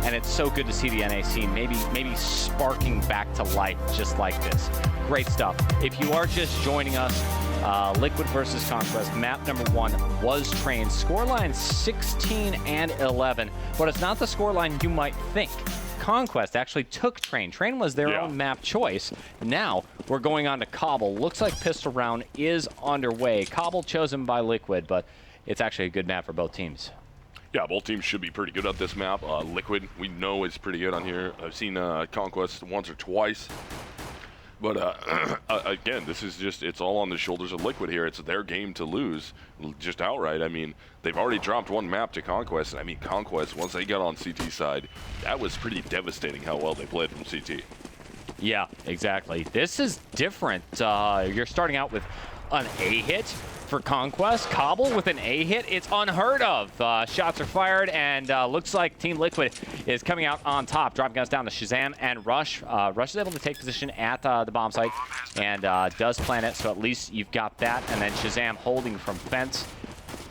and it's so good to see the NA scene maybe sparking back to life just like this. Great stuff. If you are just joining us, Liquid versus Conquest, map number 1 was Train. Scoreline 16 and 11, but it's not the scoreline you might think. Conquest actually took Train. Train was their own map choice. Now we're going on to Cobble. Looks like pistol round is underway. Cobble chosen by Liquid, but it's actually a good map for both teams. Yeah, both teams should be pretty good at this map. Liquid, we know, is pretty good on here. I've seen Conquest once or twice. But again, this is just, it's all on the shoulders of Liquid here. It's their game to lose, just outright. I mean, they've already dropped one map to Conquest. And I mean, Conquest, once they got on CT side, that was pretty devastating how well they played from CT. Yeah, exactly. This is different. You're starting out with an A hit for Conquest. Cobble with an A hit, it's unheard of. Shots are fired, and looks like Team Liquid is coming out on top. Dropping guns down to Shazam and Rush. Rush is able to take position at the bomb site and does plant it, so at least you've got that. And then Shazam holding from fence.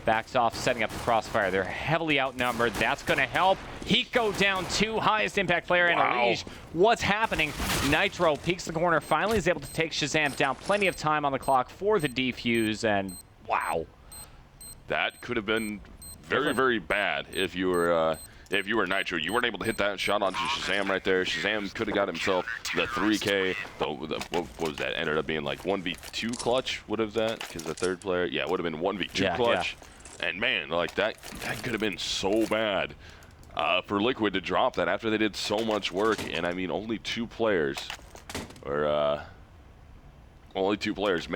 Backs off, setting up the crossfire. They're heavily outnumbered. That's going to help. Hiko down 2, highest impact player in Proleague. What's happening? Nitro peeks the corner, finally is able to take Shazam down. Plenty of time on the clock for the defuse, and wow. That could have been very, very bad if you were Nitro. You weren't able to hit that shot onto Shazam right there. Shazam could have got himself the 3K. What was that? Ended up being like 1v2 clutch, would have that? Because the third player, yeah, it would have been 1v2 clutch. Yeah. And man, like that could have been so bad for Liquid to drop that after they did so much work. And I mean, only two players made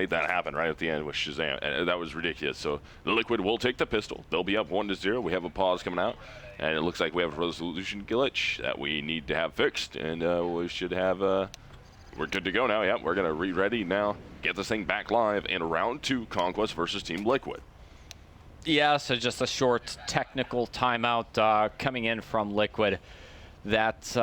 that happen right at the end with Shazam, and that was ridiculous. So Liquid will take the pistol. They'll be up 1-0. We have a pause coming out, and it looks like we have a resolution glitch that we need to have fixed, and we should have. We're good to go now. Yep, we're gonna re-ready now, get this thing back live in round 2, Conquest versus Team Liquid. Yeah, so just a short technical timeout coming in from Liquid. That's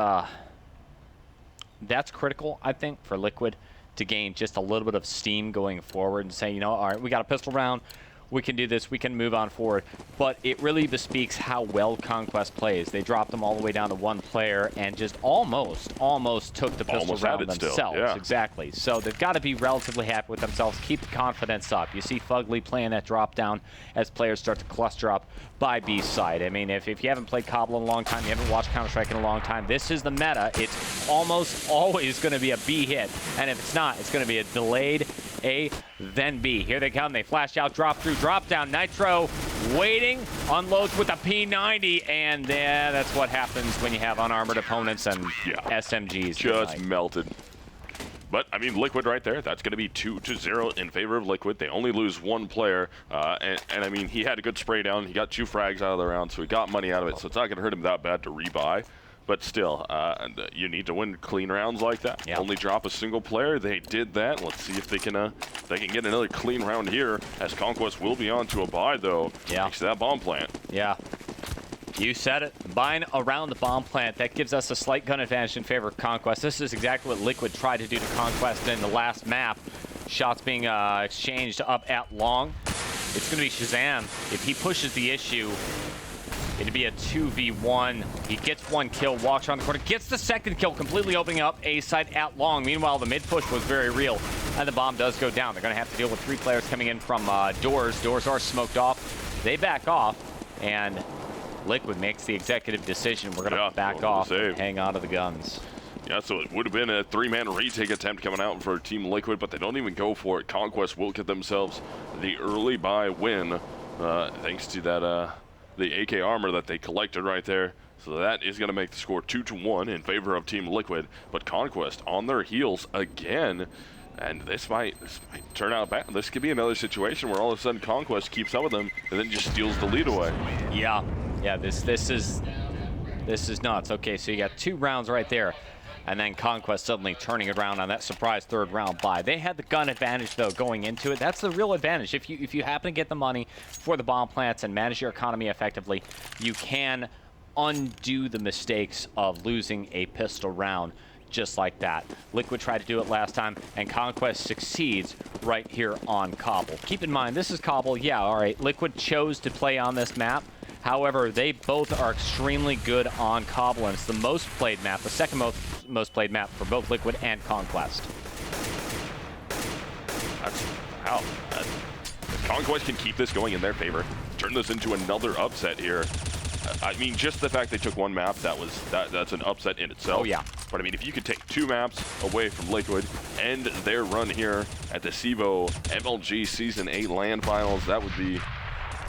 critical, I think, for Liquid to gain just a little bit of steam going forward and say, you know, all right, we got a pistol round, we can do this, we can move on forward. But it really bespeaks how well Conquest plays. They dropped them all the way down to 1 player and just almost took the pistol round themselves. Yeah. Exactly. So they've got to be relatively happy with themselves, keep the confidence up. You see Fugly playing that drop down as players start to cluster up by B side. I mean, if you haven't played Cobble in a long time, you haven't watched Counter-Strike in a long time, this is the meta. It's almost always going to be a B hit. And if it's not, it's going to be a delayed A, then B. Here they come. They flash out, drop through, drop down. Nitro waiting, unloads with a P90, and that's what happens when you have unarmored opponents and SMGs. Just melted. But, I mean, Liquid right there, that's going to be 2-0 in favor of Liquid. They only lose 1 player, and I mean, he had a good spray down. He got 2 frags out of the round, so he got money out of it, so it's not going to hurt him that bad to rebuy. But still, you need to win clean rounds like that. Yep. Only drop a single player. They did that. Let's see if they can get another clean round here, as Conquest will be on to a buy, though, thanks to that bomb plant. Yeah. You said it. Buying around the bomb plant, that gives us a slight gun advantage in favor of Conquest. This is exactly what Liquid tried to do to Conquest in the last map. Shots being exchanged up at long. It's going to be Shazam. If he pushes the issue, it'd be a 2v1. He gets 1 kill, walks around the corner, gets the 2nd kill, completely opening up A side at long. Meanwhile, the mid push was very real, and the bomb does go down. They're going to have to deal with 3 players coming in from doors. Doors are smoked off. They back off, and Liquid makes the executive decision. We're going to back off and hang on to the guns. Yeah, so it would have been a 3-man retake attempt coming out for Team Liquid, but they don't even go for it. Conquest will get themselves the early buy win, thanks to that the AK armor that they collected right there. So that is going to make the score 2-1 in favor of Team Liquid. But Conquest on their heels again, and this might turn out bad. This could be another situation where all of a sudden Conquest keeps up with them and then just steals the lead away. Yeah, this is nuts. Okay, so you got 2 rounds right there, and then Conquest suddenly turning it around on that surprise 3rd round buy. They had the gun advantage, though, going into it. That's the real advantage. If you happen to get the money for the bomb plants and manage your economy effectively, you can undo the mistakes of losing a pistol round just like that. Liquid tried to do it last time, and Conquest succeeds right here on Cobble. Keep in mind, this is Cobble. Yeah, all right, Liquid chose to play on this map. However, they both are extremely good on Cobble, and it's the most played map, the second most played map for both Liquid and Conquest. That's wow. If Conquest can keep this going in their favor, turn this into another upset here. I mean, just the fact they took one map, that's an upset in itself. Oh yeah. But I mean, if you could take 2 maps away from Liquid, end their run here at the CEVO MLG Season 8 LAN Finals, that would be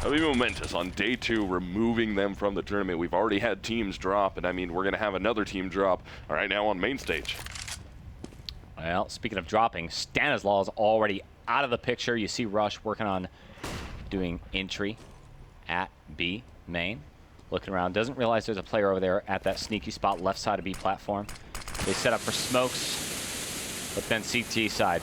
momentous. On day 2, removing them from the tournament. We've already had teams drop, and I mean, we're gonna have another team drop right now on main stage. Well, speaking of dropping, Stanislaw is already out of the picture. You see Rush working on doing entry at B main. Looking around, doesn't realize there's a player over there at that sneaky spot left side of B platform. They set up for smokes, but then CT side.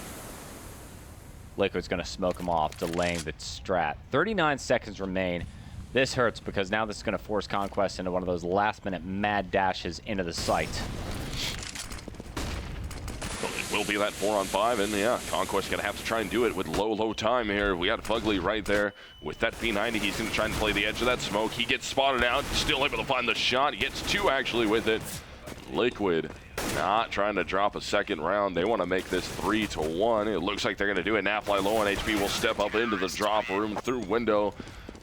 Liquid's gonna smoke him off, delaying the strat. 39 seconds remain. This hurts because now this is gonna force Conquest into one of those last minute mad dashes into the site. Well, it will be that 4-on-5, and yeah, Conquest gonna have to try and do it with low time here. We got Fugly right there with that P90. He's gonna try and play the edge of that smoke. He gets spotted out, still able to find the shot. He gets 2 actually with it. Liquid not trying to drop a second round. They want to make this 3-1. It looks like they're gonna do it. Nafly low on HP will step up into the drop room through window.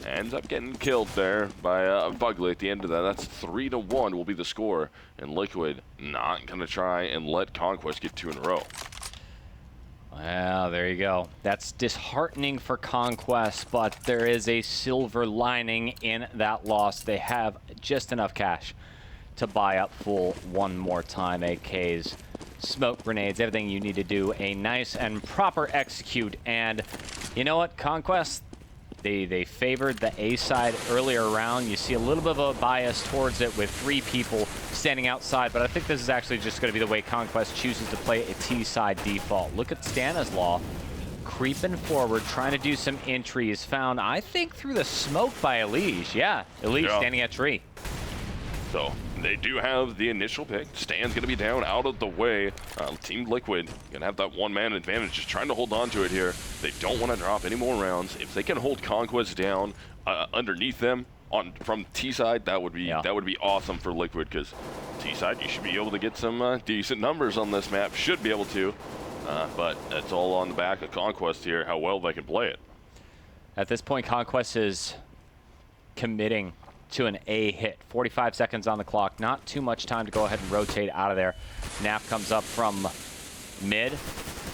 Ends up getting killed there by Fugly at the end of that. That's 3-1 will be the score. And Liquid not going to try and let Conquest get 2 in a row. Well, there you go. That's disheartening for Conquest, but there is a silver lining in that loss. They have just enough cash to buy up full one more time. AKs, smoke grenades, everything you need to do a nice and proper execute. And you know what, Conquest? They favored the A side earlier round. You see a little bit of a bias towards it with 3 people standing outside, but I think this is actually just going to be the way Conquest chooses to play a T side default. Look at Stanislaw creeping forward, trying to do some entries. Found, I think, through the smoke by Elige. Yeah, Elige standing at tree. So they do have the initial pick. Stan's going to be down out of the way. Team Liquid going to have that one-man advantage, just trying to hold on to it here. They don't want to drop any more rounds. If they can hold Conquest down underneath them from T side, that would be awesome for Liquid, because T side you should be able to get some decent numbers on this map. Should be able to, but that's all on the back of Conquest here, how well they can play it. At this point, Conquest is committing to an A hit. 45 seconds on the clock. Not too much time to go ahead and rotate out of there. Naf comes up from mid,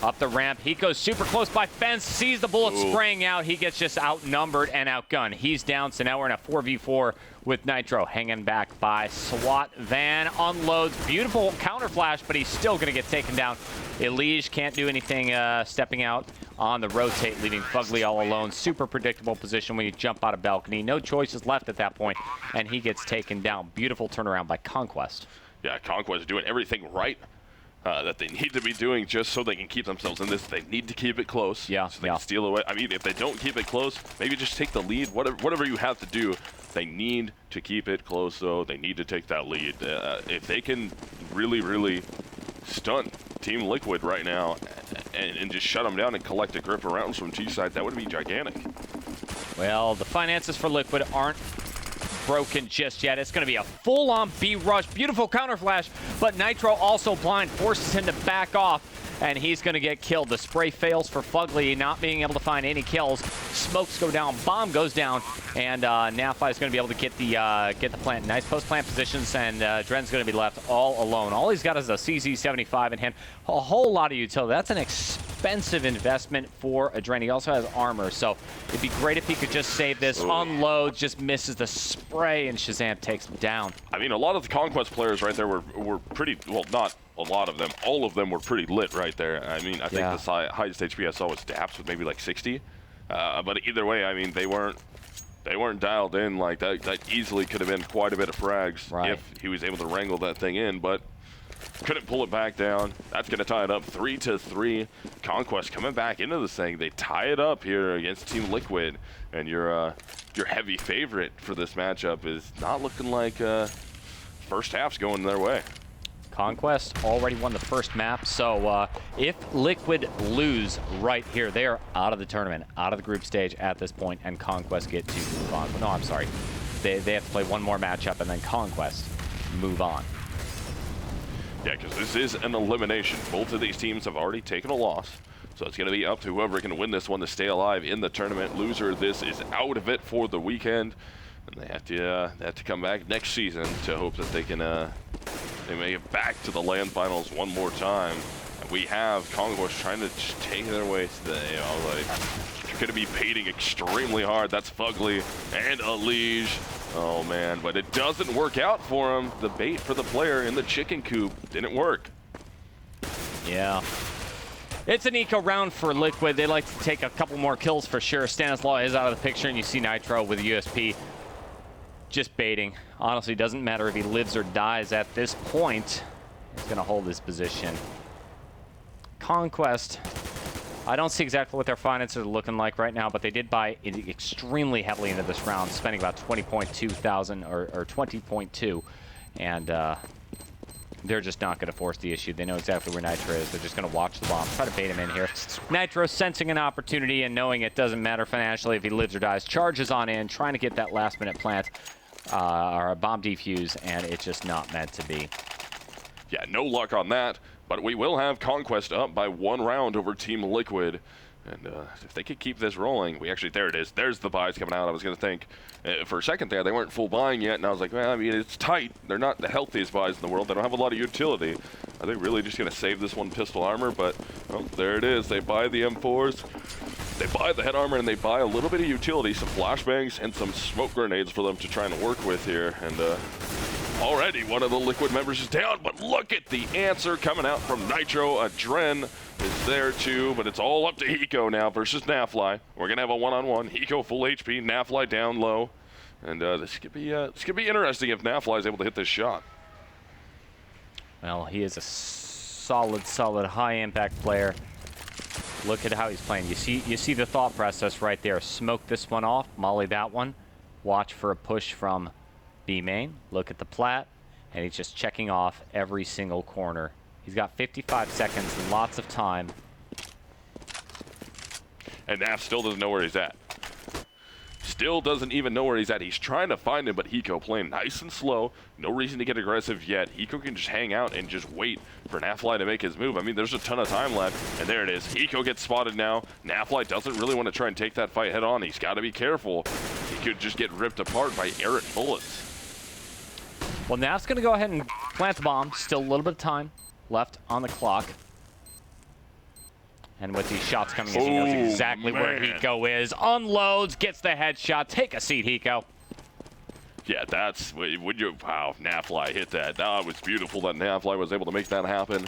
up the ramp. He goes super close by fence, sees the bullet spraying out. He gets just outnumbered and outgunned. He's down, so now we're in a 4v4 with Nitro hanging back by SWAT van. Unloads, beautiful counter flash, but he's still going to get taken down. Elige can't do anything stepping out on the rotate, leaving Fugly all alone. Super predictable position when you jump out of balcony. No choices left at that point, and he gets taken down. Beautiful turnaround by Conquest. Yeah, Conquest doing everything right that they need to be doing just so they can keep themselves in this. They need to keep it close. Yeah, so they can steal away. I mean, if they don't keep it close, maybe just take the lead. Whatever you have to do, they need to keep it close, though. They need to take that lead. If they can really stunt Team Liquid right now and just shut them down and collect a grip of rounds from T-side, that would be gigantic. Well, the finances for Liquid aren't broken just yet. It's going to be a full-on B rush. Beautiful counter flash, but Nitro also blind, forces him to back off, and he's going to get killed. The spray fails for Fugly, not being able to find any kills. Smokes go down, bomb goes down, and Nafly is going to be able to get the plant. Nice post-plant positions, and Dren's going to be left all alone. All he's got is a CZ75 in hand. A whole lot of utility. That's an expensive investment for a Dren. He also has armor, so it'd be great if he could just save this. Unloads, just misses the spray, and Shazam takes him down. I mean, a lot of the Conquest players right there were pretty, well, not a lot of them. All of them were pretty lit right there. I mean, I think the highest HP I saw was Daps with maybe like 60. But either way, I mean, they weren't dialed in. Like that easily could have been quite a bit of frags if he was able to wrangle that thing in, but couldn't pull it back down. That's going to tie it up 3-3. Conquest coming back into this thing. They tie it up here against Team Liquid, and your heavy favorite for this matchup is not looking like first half's going their way. Conquest already won the first map, so if Liquid lose right here, they are out of the tournament, out of the group stage at this point, and Conquest get to move on. No, I'm sorry. They have to play one more matchup and then Conquest move on. Yeah, because this is an elimination. Both of these teams have already taken a loss. So it's going to be up to whoever can win this one to stay alive in the tournament. Loser, this is out of it for the weekend. And they have to come back next season to hope that they can they make it back to the LAN Finals one more time. And we have Conquest trying to just take their way to the, like, they're going to be baiting extremely hard. That's Fugly and Alige. Oh, man, but it doesn't work out for him. The bait for the player in the chicken coop didn't work. Yeah. It's an eco round for Liquid. They like to take a couple more kills for sure. Stanislaw is out of the picture, and you see Nitro with the USP just baiting. Honestly, doesn't matter if he lives or dies at this point. He's going to hold his position. Conquest, I don't see exactly what their finances are looking like right now, but they did buy extremely heavily into this round, spending about 20.2 thousand or 20.2, and they're just not going to force the issue. They know exactly where Nitro is. They're just going to watch the bomb, try to bait him in here. Nitro sensing an opportunity and knowing it doesn't matter financially if he lives or dies, charges on in, trying to get that last-minute plant or a bomb defuse, and it's just not meant to be. Yeah, no luck on that, but we will have Conquest up by 1 round over Team Liquid. And if they could keep this rolling, we actually, there it is. There's the buys coming out. I was going to think, for a second there, they weren't full buying yet, and I was like, well, I mean, it's tight. They're not the healthiest buys in the world. They don't have a lot of utility. Are they really just going to save this one pistol armor? But, oh, there it is. They buy the M4s. They buy the head armor, and they buy a little bit of utility, some flashbangs, and some smoke grenades for them to try and work with here. And already one of the Liquid members is down, but look at the answer coming out from Nitro. Adren is there too, but it's all up to Hiko now versus Nafly. We're gonna have a one-on-one. Hiko full HP, Nafly down low, and this could be interesting if Nafly is able to hit this shot. Well, he is a solid high-impact player. Look at how he's playing. You see the thought process right there. Smoke this one off, molly that one. Watch for a push from B main. Look at the plat, and he's just checking off every single corner. He's got 55 seconds, lots of time. And Naf still doesn't know where he's at. Still doesn't even know where he's at. He's trying to find him, but Hiko playing nice and slow. No reason to get aggressive yet. Hiko can just hang out and just wait for Nafly to make his move. I mean, there's a ton of time left, and there it is. Hiko gets spotted now. Nafly doesn't really want to try and take that fight head on. He's got to be careful. He could just get ripped apart by errant bullets. Well, Naf's going to go ahead and plant the bomb. Still a little bit of time left on the clock. And with these shots coming in, he knows exactly where Hiko is. Unloads, gets the headshot. Take a seat, Hiko. Yeah, that's, wow, Nafly hit that. That was beautiful that Nafly was able to make that happen.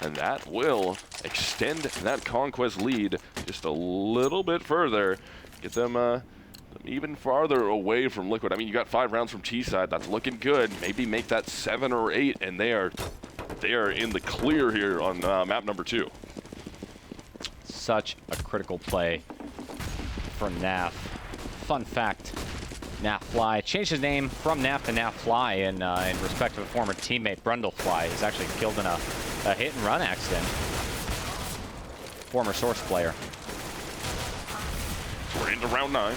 And that will extend that Conquest lead just a little bit further. Get them even farther away from Liquid. I mean, you got 5 rounds from T-side. That's looking good. Maybe make that 7 or 8, and they are in the clear here on map number 2. Such a critical play for Naf. Fun fact, Nafly changed his name from Naf to Nafly in respect to a former teammate, Brundlefly. He's actually killed in a hit-and-run accident. Former Source player. We're into round 9.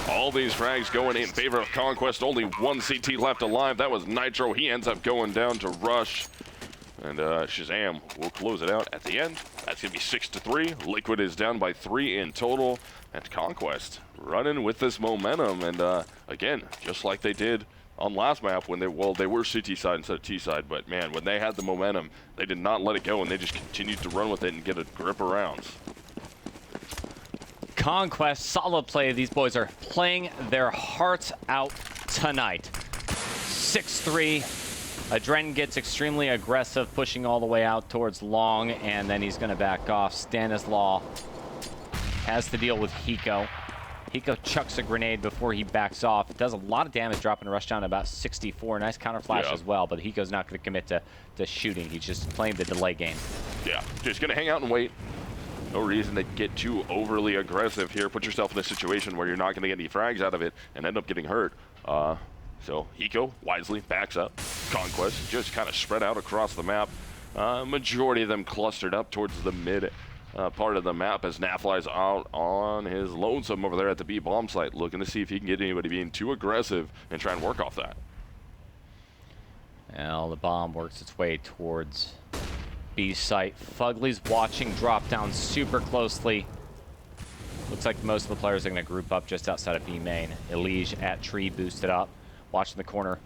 All these frags going in favor of Conquest. Only one CT left alive. That was Nitro. He ends up going down to Rush. And Shazam will close it out at the end. That's going to be 6-3. Liquid is down by 3 in total. And Conquest running with this momentum. And again, just like they did on last map when they were CT side instead of T side. But man, when they had the momentum, they did not let it go, and they just continued to run with it and get a grip of rounds. Conquest, solid play. These boys are playing their hearts out tonight. 6-3. Adren gets extremely aggressive, pushing all the way out towards long, and then he's going to back off. Stanislaw has to deal with Hiko. Hiko chucks a grenade before he backs off. It does a lot of damage, dropping a rush down to about 64. Nice counter flash as well, but Hiko's not going to commit to shooting. He's just playing the delay game. Yeah, just going to hang out and wait. No reason to get too overly aggressive here. Put yourself in a situation where you're not going to get any frags out of it and end up getting hurt. So Hiko wisely backs up. Conquest just kind of spread out across the map. Majority of them clustered up towards the mid part of the map as Nat flies out on his lonesome over there at the B bomb site, looking to see if he can get anybody being too aggressive and try and work off that. Well, the bomb works its way towards B site. Fugly's watching drop down super closely. Looks like most of the players are going to group up just outside of B main. Elige at tree boosted up, watching the corner.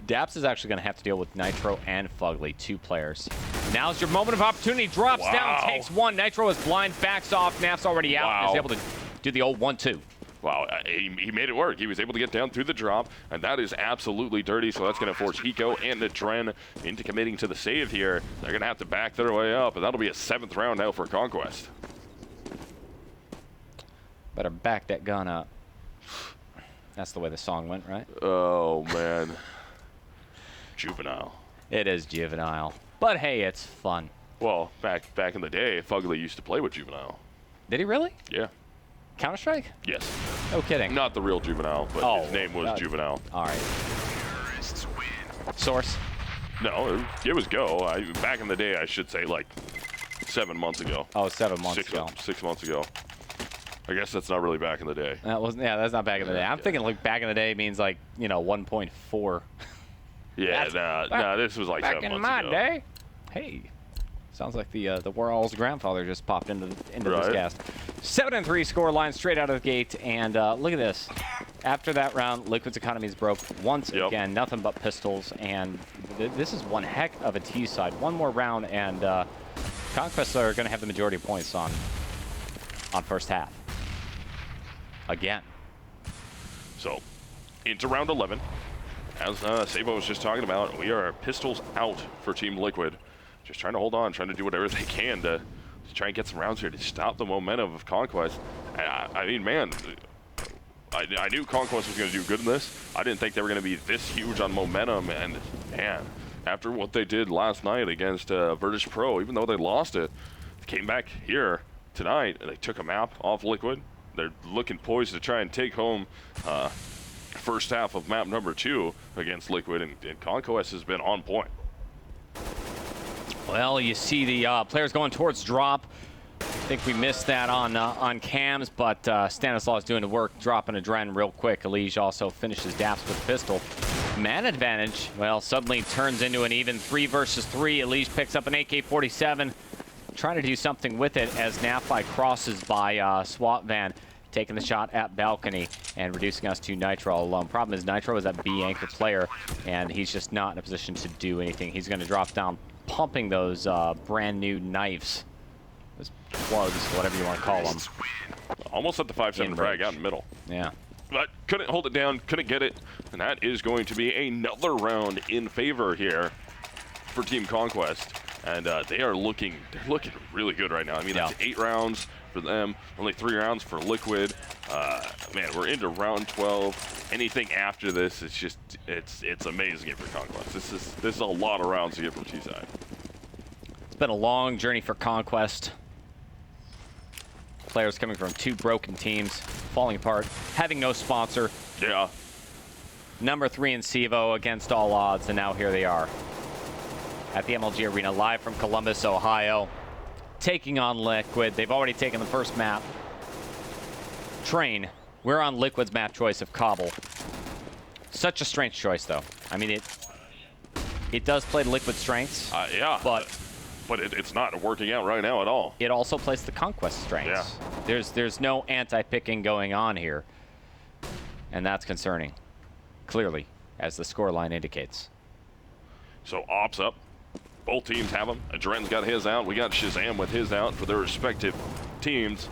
Daps is actually going to have to deal with Nitro and Fugly, 2 players. Now's your moment of opportunity. Drops down, takes 1. Nitro is blind, backs off. Naf's already out and is able to do the old 1-2. Wow, he made it work. He was able to get down through the drop, and that is absolutely dirty, so that's going to force Hiko and Dren into committing to the save here. They're going to have to back their way up, and that'll be a 7th round now for Conquest. Better back that gun up. That's the way the song went, right? Oh, man. Juvenile. It is juvenile. But hey, it's fun. Well, back in the day, Fugly used to play with Juvenile. Did he really? Yeah. Counter-Strike? Yes. No kidding. Not the real Juvenile, but his name was Juvenile. All right. Source? No, it was Go. Back in the day, I should say, like 7 months ago. Oh, 7 months ago. 6 months ago. I guess that's not really back in the day. That wasn't. Yeah, that's not back in the day. I'm thinking like back in the day means like 1.4. Yeah, nah, this was like 7 months ago. Back in my day. Hey, sounds like the Warhol's grandfather just popped into this cast. 7-3 score line straight out of the gate, and look at this. After that round, Liquid's economy's broke once again. Nothing but pistols, and this is one heck of a T side. One more round, and Conquest are going to have the majority of points on first half. Again. So, into round 11. As CEVO was just talking about, we are pistols out for Team Liquid. Just trying to hold on, trying to do whatever they can to try and get some rounds here to stop the momentum of Conquest. I mean, man, I knew Conquest was going to do good in this. I didn't think they were going to be this huge on momentum. And, man, after what they did last night against virtus.pro, even though they lost it, they came back here tonight and they took a map off Liquid. They're looking poised to try and take home first half of map number 2 against Liquid, and Conquest has been on point. Well, you see the players going towards drop. I think we missed that on cams, but Stanislaw is doing the work, dropping a Dren real quick. Elige also finishes Daps with a pistol. Man advantage, well, suddenly turns into an even 3 versus 3. Elige picks up an AK-47, trying to do something with it as Nafi crosses by SWAT van, taking the shot at balcony and reducing us to Nitro alone. Problem is Nitro is that B anchor player, and he's just not in a position to do anything. He's going to drop down, pumping those brand new knives, those plugs, whatever you want to call them. Almost at the 5-7 frag out in the middle. Yeah. But couldn't hold it down, couldn't get it, and that is going to be another round in favor here for Team Conquest. And they're looking really good right now. I mean, that's 8 rounds for them, only 3 rounds for Liquid. Man, we're into round 12. Anything after this, it's just it's amazing for Conquest. This is a lot of rounds to get from T-side. It's been a long journey for Conquest. Players coming from 2 broken teams, falling apart, having no sponsor. Yeah. Number 3 in CEVO against all odds, and now here they are at the MLG Arena, live from Columbus, Ohio, taking on Liquid. They've already taken the first map. Train. We're on Liquid's map choice of Cobble. Such a strange choice, though. I mean, it does play to Liquid's strengths. Yeah. But it's not working out right now at all. It also plays the Conquest strengths. Yeah. There's no anti-picking going on here, and that's concerning, clearly, as the scoreline indicates. So Ops up. Both teams have them. Dren's got his out. We got Shazam with his out for their respective teams.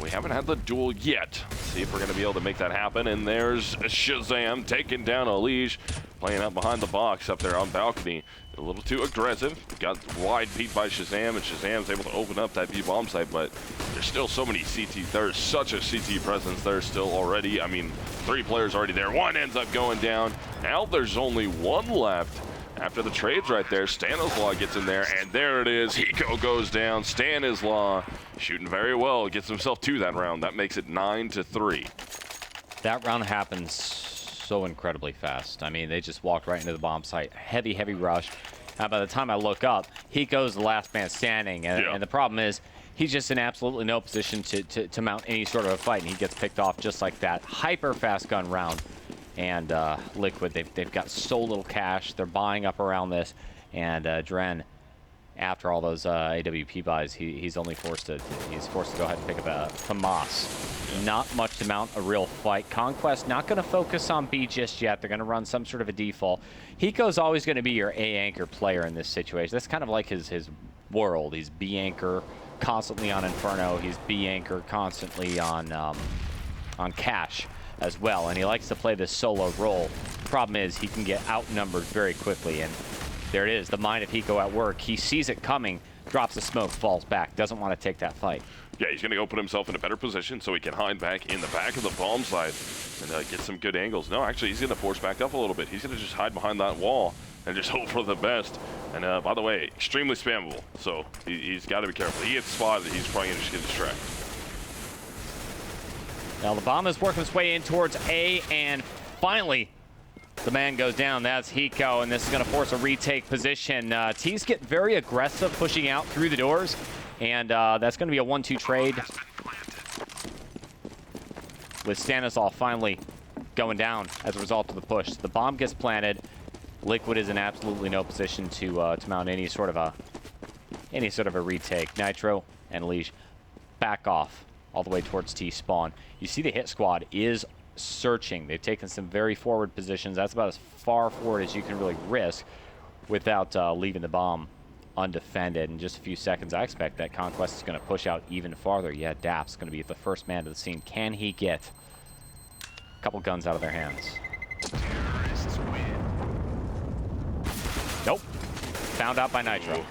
We haven't had the duel yet. Let's see if we're going to be able to make that happen. And there's Shazam taking down Elige, playing out behind the box up there on balcony. A little too aggressive. Got wide peeked by Shazam, and Shazam's able to open up that B-bomb site, but there's still so many CT. There's such a CT presence there still already. I mean, 3 players already there. 1 ends up going down. Now there's only 1 left. After the trades right there, Stanislaw gets in there, and there it is. Hiko goes down. Stanislaw shooting very well. Gets himself to that round. That makes it 9-3. That round happens so incredibly fast. I mean, they just walked right into the bomb site. Heavy, heavy rush. By the time I look up, he goes the last man standing. And the problem is, he's just in absolutely no position to mount any sort of a fight, and he gets picked off just like that. Hyper fast gun round. And Liquid, they've got so little cash. They're buying up around this. And Dren, after all those AWP buys, he's forced to go ahead and pick up a FAMAS. Not much to mount a real fight. Conquest not going to focus on B just yet. They're going to run some sort of a default. Hiko's always going to be your A anchor player in this situation. That's kind of like his world. He's B anchor constantly on Inferno. He's B anchor constantly on Cash as well, and he likes to play this solo role. Problem is, he can get outnumbered very quickly, and there it is, the mind of Hiko at work. He sees it coming, drops the smoke, falls back, doesn't want to take that fight. Yeah, he's going to go put himself in a better position so he can hide back in the back of the bomb side and get some good angles. No, actually, he's going to force back up a little bit. He's going to just hide behind that wall and just hope for the best. And by the way, extremely spammable, so he's got to be careful. He gets spotted, he's probably going to just get distracted. Now the bomb is working its way in towards A, and finally the man goes down. That's Hiko, and this is going to force a retake position. T's get very aggressive pushing out through the doors, and that's going to be a 1-2 trade with Stanislaw finally going down as a result of the push. The bomb gets planted. Liquid is in absolutely no position to mount any sort of a retake. Nitro and Liege back off all the way towards T spawn. You see the hit squad is searching. They've taken some very forward positions. That's about as far forward as you can really risk without leaving the bomb undefended. In just a few seconds, I expect that Conquest is going to push out even farther. Yeah, Dap's going to be the first man to the scene. Can he get a couple guns out of their hands? Terrorists win. Nope. Found out by Nitro.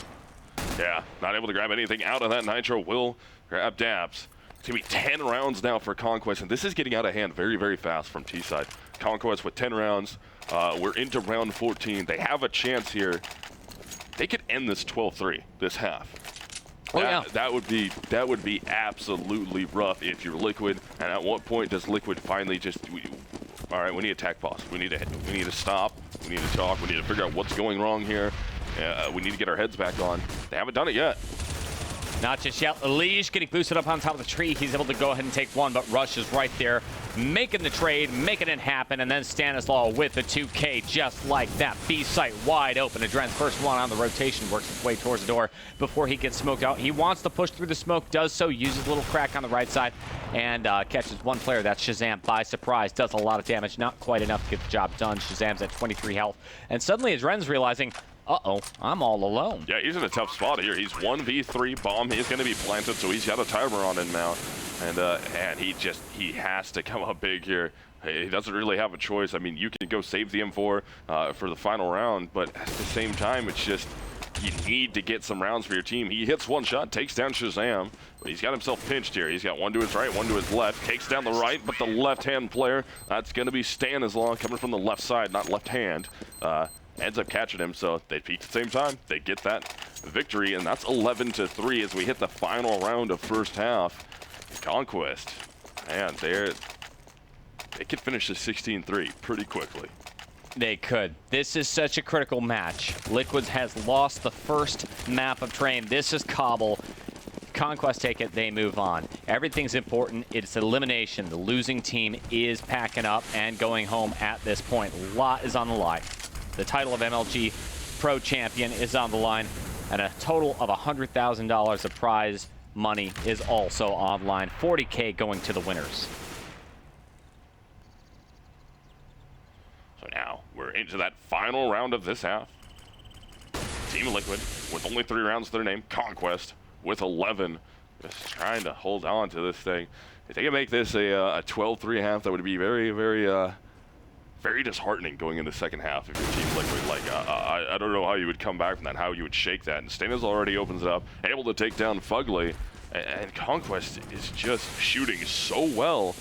Yeah, not able to grab anything out of that. Nitro will grab Daps. It's going to be 10 rounds now for Conquest, and this is getting out of hand very, very fast from T-side. Conquest with 10 rounds. We're into round 14. They have a chance here. They could end this 12-3 this half. That would be absolutely rough if you're Liquid. And at what point does Liquid finally just, all right, we need attack pause. We need to stop. We need to talk. We need to figure out what's going wrong here. We need to get our heads back on. They haven't done it yet. Not just yet. Liege getting boosted up on top of the tree. He's able to go ahead and take one, but Rush is right there, making the trade, making it happen, and then Stanislaw with the 2K just like that. B site wide open. Adren's first one on the rotation, works his way towards the door before he gets smoked out. He wants to push through the smoke, does so, uses a little crack on the right side, and catches one player. That's Shazam by surprise. Does a lot of damage, not quite enough to get the job done. Shazam's at 23 health, and suddenly Adren's realizing, uh-oh, I'm all alone. Yeah, he's in a tough spot here. He's 1v3. Bomb is going to be planted, so he's got a timer on him now. And he has to come up big here. He doesn't really have a choice. I mean, you can go save the M4 for the final round, but at the same time, it's just, you need to get some rounds for your team. He hits one shot, takes down Shazam, but he's got himself pinched here. He's got one to his right, one to his left, takes down the right, but the left-hand player, that's going to be Stanislaw coming from the left side, not left hand. Ends up catching him, so they peak at the same time. They get that victory, and that's 11-3 as we hit the final round of first half. Conquest, man, they could finish the 16-3 pretty quickly. They could. This is such a critical match. Liquid has lost the first map of Train. This is Cobble. Conquest take it, they move on. Everything's important. It's elimination. The losing team is packing up and going home at this point. A lot is on the line. The title of MLG Pro Champion is on the line, and a total of $100,000 of prize money is also on the line. 40K going to the winners. So now we're into that final round of this half. Team Liquid with only 3 rounds to their name. Conquest with 11. Just trying to hold on to this thing. If they can make this a 12-3 half, that would be very, very very disheartening going into the second half if your team Liquid. Like, I don't know how you would come back from that, how you would shake that. And Stanislaw already opens it up, able to take down Fugly, and Conquest is just shooting so well.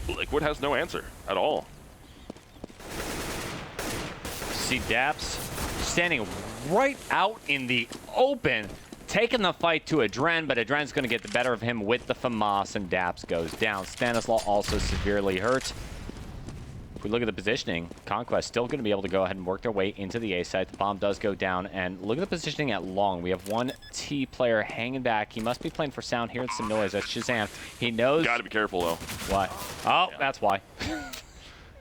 Liquid has no answer at all. See Daps standing right out in the open, taking the fight to Adren, but Adren's going to get the better of him with the FAMAS, and Daps goes down. Stanislaw also severely hurt. if we look at the positioning, Conquest still going to be able to go ahead and work their way into the A site. The bomb does go down, and look at the positioning at long. We have one T player hanging back. He must be playing for sound, hearing some noise. That's Shazam. He knows. Got to be careful, though. Why? Oh, yeah. That's why.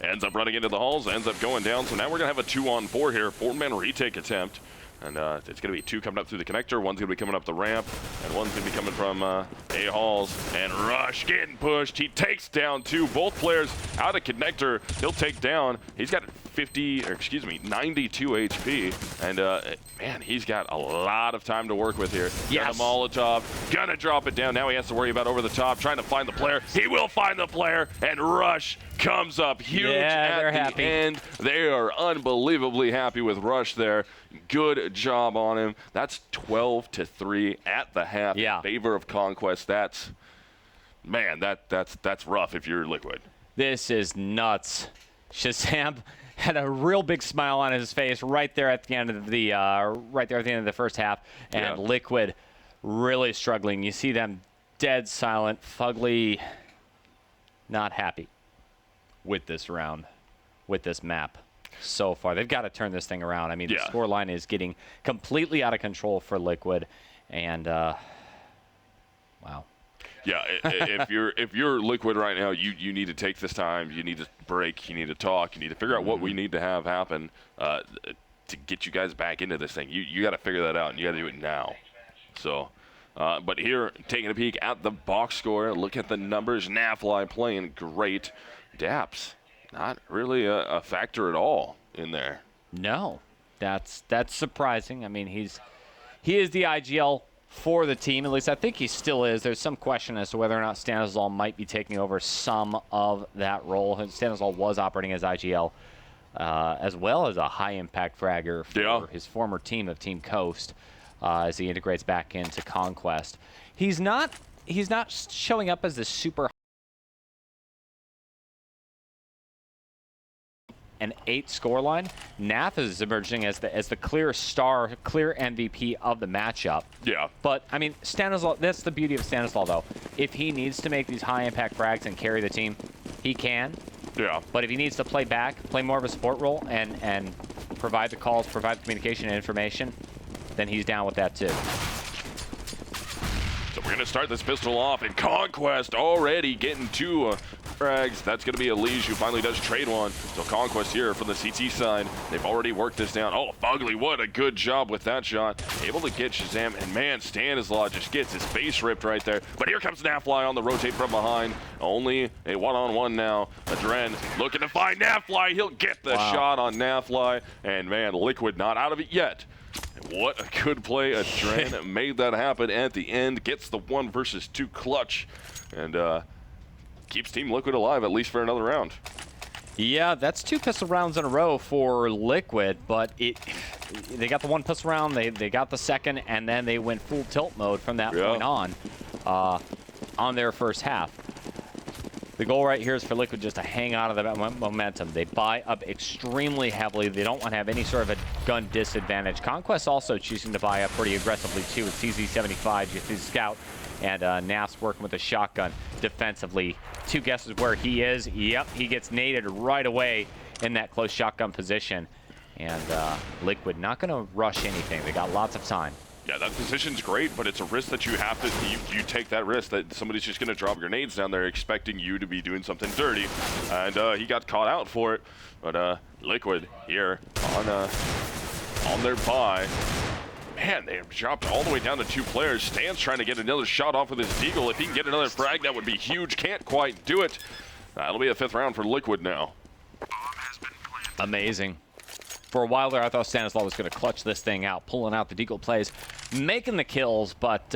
Ends up running into the halls, ends up going down. So now we're going to have a 2-on-4 here. 4-man retake attempt. And it's going to be 2 coming up through the connector. One's going to be coming up the ramp. And one's going to be coming from A halls. And Rush getting pushed. He takes down 2. Both players out of connector. He'll take down. He's got 92 HP. And, man, he's got a lot of time to work with here. Yes. Got a Molotov. Gonna drop it down. Now he has to worry about over the top, trying to find the player. He will find the player. And Rush comes up huge at the end. They are unbelievably happy with Rush there. Good job on him. That's 12-3 at the half in favor of Conquest. That's, man, that's rough if you're Liquid. This is nuts. Shazam had a real big smile on his face right there at the end of the first half, and Liquid really struggling. You see them dead silent. Fugly not happy with this round, with this map so far. They've got to turn this thing around. I mean, the scoreline is getting completely out of control for Liquid, and wow. Yeah, if you're Liquid right now, you need to take this time. You need to break. You need to talk. You need to figure out what we need to have happen to get you guys back into this thing. You got to figure that out, and you got to do it now. So, but here, taking a peek at the box score, look at the numbers. Nafly playing great. Daps, not really a factor at all in there. No, that's surprising. I mean, he is the IGL for the team. At least I think he still is. There's some question as to whether or not Stanislaw might be taking over some of that role. Stanislaw was operating as IGL, as well as a high-impact fragger for his former team of Team Coast, as he integrates back into Conquest. He's not showing up as the super an 8 scoreline. Naf is emerging as the clear star, clear MVP of the matchup. Yeah. But I mean, Stanislaw, that's the beauty of Stanislaw though. If he needs to make these high impact frags and carry the team, he can. Yeah. But if he needs to play back, play more of a support role and provide the calls, provide the communication and information, then he's down with that too. So we're going to start this pistol off, and Conquest already getting 2 frags. That's going to be a Liege who finally does trade one. So Conquest here from the CT side. They've already worked this down. Oh, Fugly, what a good job with that shot. Able to get Shazam, and man, Stanislaw just gets his face ripped right there. But here comes Nafly on the rotate from behind. Only a one-on-one now. Adren looking to find Nafly. He'll get the shot on Nafly. And man, Liquid not out of it yet. What a good play. Adren made that happen at the end. Gets the 1 versus 2 clutch. And keeps Team Liquid alive, at least for another round. Yeah, that's 2 pistol rounds in a row for Liquid, but they got the 1 pistol round, they got the second, and then they went full tilt mode from that point on their first half. The goal right here is for Liquid just to hang out of the momentum. They buy up extremely heavily. They don't want to have any sort of a gun disadvantage. Conquest also choosing to buy up pretty aggressively too with CZ75, you see Scout, and Naf's working with a shotgun defensively. 2 guesses where he is. Yep, he gets naded right away in that close shotgun position. And Liquid not going to rush anything. They got lots of time. Yeah, that position's great, but it's a risk that you have to, you take that risk that somebody's just going to drop grenades down there expecting you to be doing something dirty. And he got caught out for it. But Liquid here on their buy. Man, they dropped all the way down to 2 players. Stan's trying to get another shot off with his Deagle. If he can get another frag, that would be huge. Can't quite do it. That'll be a 5th round for Liquid now. Amazing. For a while there, I thought Stanislaw was going to clutch this thing out, pulling out the Deagle plays, making the kills, but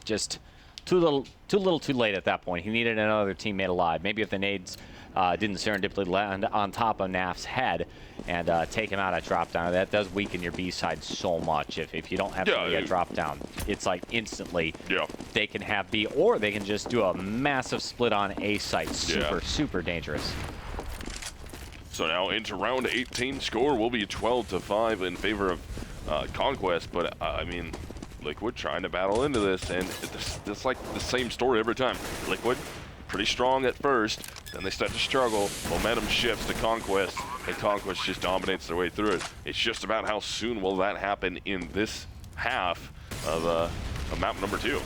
just too little too late at that point. He needed another teammate alive. Maybe if the nades didn't serendipitously land on top of Naf's head and take him out at drop down, that does weaken your B side so much. If you don't have somebody at drop down, it's like instantly they can have B, or they can just do a massive split on A site. Super dangerous. So now into round 18, score will be 12-5 in favor of Conquest, but I mean, Liquid trying to battle into this, and it's like the same story every time. Liquid pretty strong at first, then they start to struggle. Momentum shifts to Conquest, and Conquest just dominates their way through it. It's just about how soon will that happen in this half of map number 2.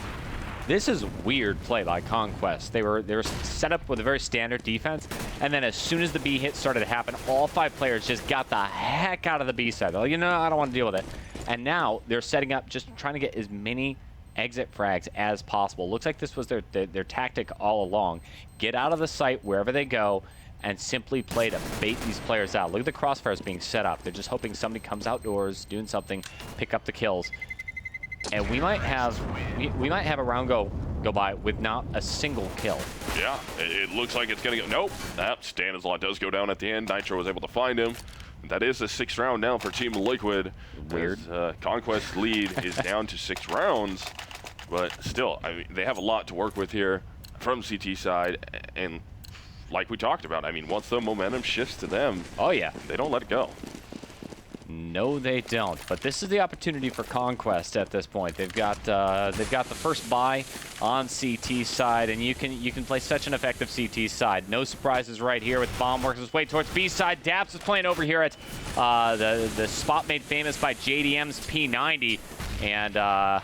This is weird play by Conquest. They were set up with a very standard defense, and then as soon as the B hit started to happen, all 5 players just got the heck out of the B side. They're like, you know, I don't want to deal with it. And now they're setting up, just trying to get as many exit frags as possible. Looks like this was their tactic all along. Get out of the site wherever they go, and simply play to bait these players out. Look at the crossfires being set up. They're just hoping somebody comes outdoors, doing something, pick up the kills. And we might have a round go by with not a single kill. Yeah, it looks like it's gonna go. Nope, Stanislaw does go down at the end. Nitro was able to find him. That is the 6th round now for Team Liquid. Weird. Conquest lead is down to 6 rounds, but still, I mean, they have a lot to work with here from CT side, and like we talked about, I mean, once the momentum shifts to them, oh yeah, they don't let it go. No, they don't. But this is the opportunity for Conquest at this point. They've got the first buy on CT side, and you can play such an effective CT side. No surprises right here with Bomb works his way towards B side. Daps is playing over here at the spot made famous by JDM's P90, and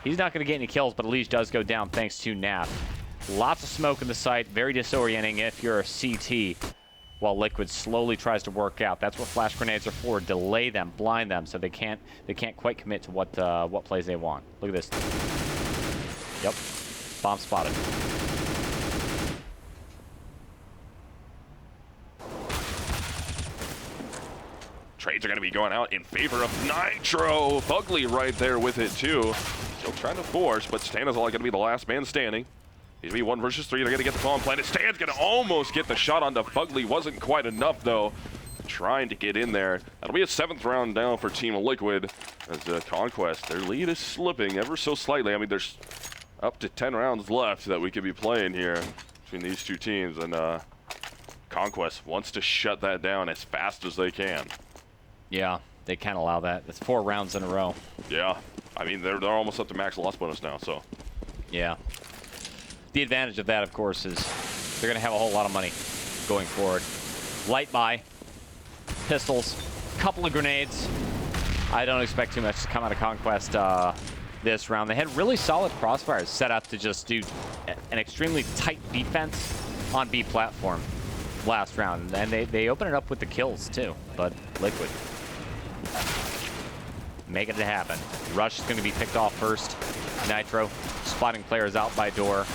he's not going to get any kills, but Elige does go down thanks to Nap. Lots of smoke in the site, very disorienting if you're a CT. While Liquid slowly tries to work out. That's what flash grenades are for, delay them, blind them, so they can't quite commit to what plays they want. Look at this. Yep, bomb spotted. Trades are going to be going out in favor of Nitro. Fugly right there with it too. Still trying to force, but Stanislaw going to be the last man standing. He's going to be 1 versus 3. They're going to get the bomb planted. Stan's going to almost get the shot onto Fugly. Wasn't quite enough, though. Trying to get in there. That'll be a 7th round down for Team Liquid. As Conquest, their lead is slipping ever so slightly. I mean, there's up to 10 rounds left that we could be playing here between these two teams. And Conquest wants to shut that down as fast as they can. Yeah, they can't allow that. That's 4 rounds in a row. Yeah. I mean, they're almost up to max loss bonus now, so. Yeah. The advantage of that, of course, is they're going to have a whole lot of money going forward. Light buy, pistols, couple of grenades. I don't expect too much to come out of Conquest this round. They had really solid crossfires set up to just do an extremely tight defense on B platform last round. And they open it up with the kills, too. But Liquid make it happen. Rush is going to be picked off first. Nitro spotting players out by door.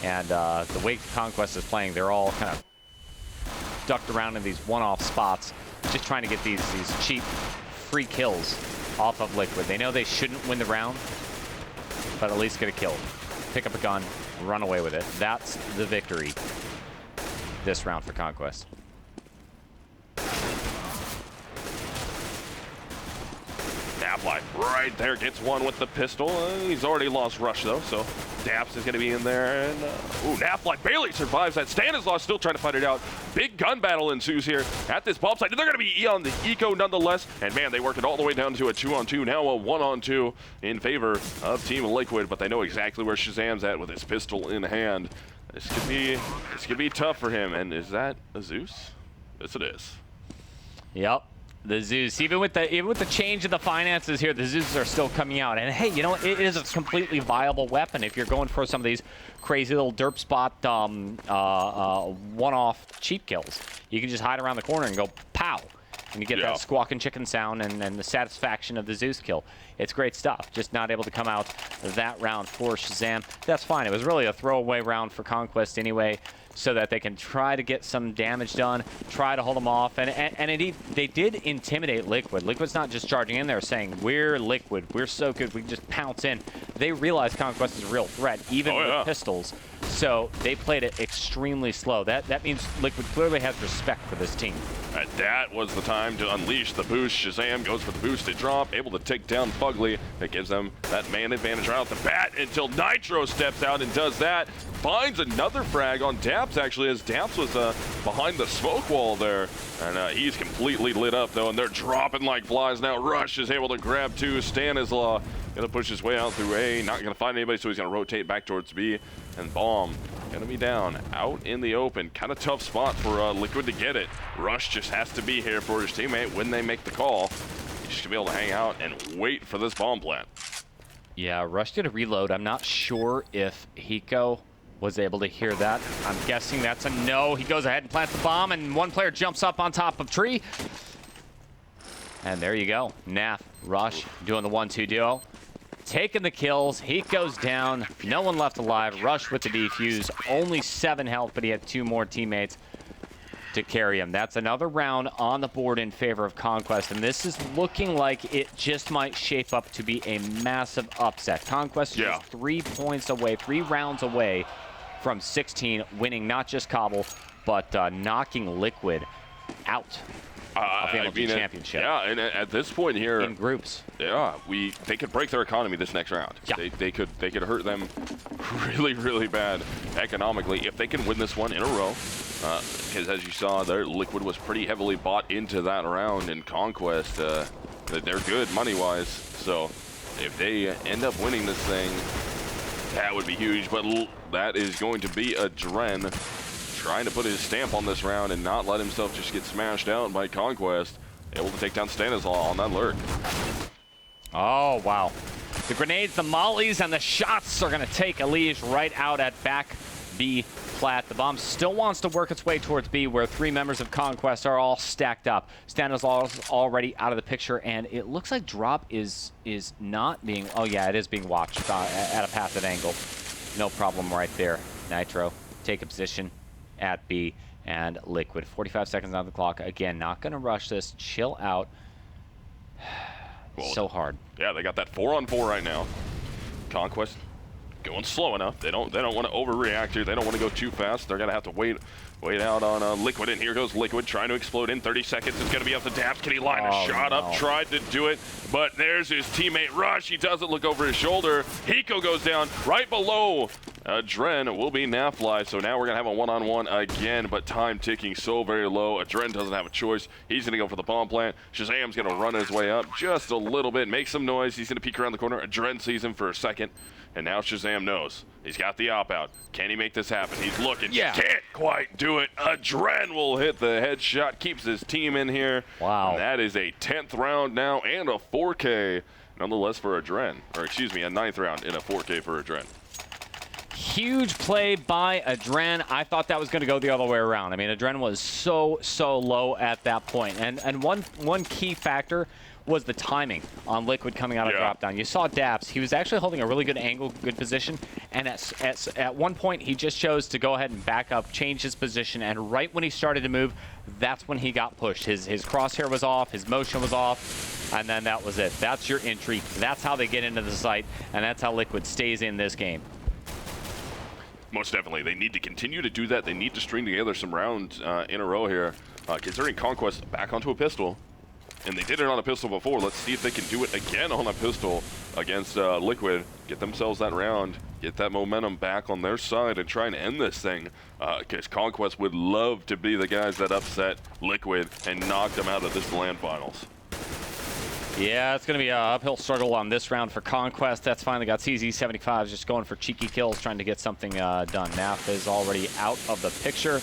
And the way Conquest is playing, they're all kind of ducked around in these one-off spots, just trying to get these cheap, free kills off of Liquid. They know they shouldn't win the round, but at least get a kill. Pick up a gun, run away with it. That's the victory this round for Conquest. Daplife right there gets one with the pistol. He's already lost Rush, though, so Daps is going to be in there. And, Daplife barely survives that. Stanislaw still trying to fight it out. Big gun battle ensues here at this bomb site. They're going to be on the eco nonetheless. And, man, they work it all the way down to a 2-on-2. Now a 1-on-2 in favor of Team Liquid, but they know exactly where Shazam's at with his pistol in hand. This could be tough for him. And is that a Zeus? Yes, it is. Yep. The Zeus, even with the change of the finances here, the Zeus are still coming out. And hey, you know, it is a completely viable weapon if you're going for some of these crazy little derp spot one-off cheap kills. You can just hide around the corner and go pow, and you get that squawking chicken sound and the satisfaction of the Zeus kill. It's great stuff. Just not able to come out that round for Shazam. That's fine. It was really a throwaway round for Conquest anyway, so that they can try to get some damage done, try to hold them off. And indeed, they did intimidate Liquid. Liquid's not just charging in there saying, we're Liquid, we're so good, we can just pounce in. They realize Conquest is a real threat, even with pistols. So they played it extremely slow. That means Liquid clearly has respect for this team. And that was the time to unleash the boost. Shazam goes for the boosted drop, able to take down Fugly. That gives them that man advantage right off the bat until Nitro steps out and does that. Finds another frag on Daps, actually, as Daps was behind the smoke wall there. And he's completely lit up, though, and they're dropping like flies now. Rush is able to grab 2. Stanislaw going to push his way out through A. Not going to find anybody, so he's going to rotate back towards B. And Bomb going gonna be down out in the open. Kind of tough spot for Liquid to get it. Rush just has to be here for his teammate when they make the call. He's just gonna be able to hang out and wait for this bomb plant. Yeah, Rush did a reload. I'm not sure if Hiko was able to hear that. I'm guessing that's a no. He goes ahead and plants the bomb, and one player jumps up on top of tree. And there you go. Naf, Rush doing the 1-2 duo. Taking the kills. Heat goes down. No one left alive. Rush with the defuse. Only 7 health, but he had 2 more teammates to carry him. That's another round on the board in favor of Conquest, and this is looking like it just might shape up to be a massive upset. Conquest is just 3 points away, 3 rounds away from 16, winning not just Cobble, but knocking Liquid out of the MLG championship. Yeah, and at this point here, in groups. Yeah, they could break their economy this next round. Yeah. They could hurt them really, really bad economically if they can win this one in a row. Because as you saw, their Liquid was pretty heavily bought into that round, and Conquest, they're good money-wise. So if they end up winning this thing, that would be huge. But that is going to be a Dren trying to put his stamp on this round and not let himself just get smashed out by Conquest. Able to take down Stanislaw on that lurk. Oh, wow. The grenades, the mollies, and the shots are going to take Elige right out at back B plat. The bomb still wants to work its way towards B, where 3 members of Conquest are all stacked up. Stanislaw's already out of the picture, and it looks like Drop is not being... Oh, yeah, it is being watched at a passive angle. No problem right there. Nitro, take a position at B, and Liquid. 45 seconds on the clock. Again, not going to rush this. Chill out. Well, so hard. Yeah, they got that 4-on-4 right now. Conquest going slow enough. They don't want to overreact here. They don't want to go too fast. They're gonna have to wait out on Liquid, and here goes Liquid trying to explode in 30 sequds. It's gonna be up to Daps. Can he line a shot up? Tried to do it, but there's his teammate Rush. He doesn't look over his shoulder. Hiko goes down right below. Dren will be Nafly, so now we're gonna have a one-on-one again, but time ticking so very low. Dren doesn't have a choice. He's gonna go for the bomb plant. Shazam's gonna run his way up just a little bit, make some noise. He's gonna peek around the corner. Dren sees him for a second, and now Shazam knows. He's got the op out. Can he make this happen? He's looking. Yeah. Can't quite do it. Dren will hit the headshot, keeps his team in here. Wow. And that is a 10th round now and a 4K, nonetheless, for Dren. Or excuse me, a 9th round in a 4K for Dren. Huge play by Adren. I thought that was going to go the other way around. I mean, Adren was so low at that point. And one key factor was the timing on Liquid coming out of drop down. You saw Daps. He was actually holding a really good angle, good position. And at one point, he just chose to go ahead and back up, change his position. And right when he started to move, that's when he got pushed. His crosshair was off, his motion was off, and then that was it. That's your entry. That's how they get into the site, and that's how Liquid stays in this game. Most definitely. They need to continue to do that. They need to string together some rounds in a row here. Considering Conquest back onto a pistol, and they did it on a pistol before. Let's see if they can do it again on a pistol against Liquid. Get themselves that round, get that momentum back on their side, and try and end this thing. Because Conquest would love to be the guys that upset Liquid and knock them out of this LAN Finals. Yeah, it's going to be an uphill struggle on this round for Conquest. That's finally got CZ75 just going for cheeky kills, trying to get something done. Naf is already out of the picture.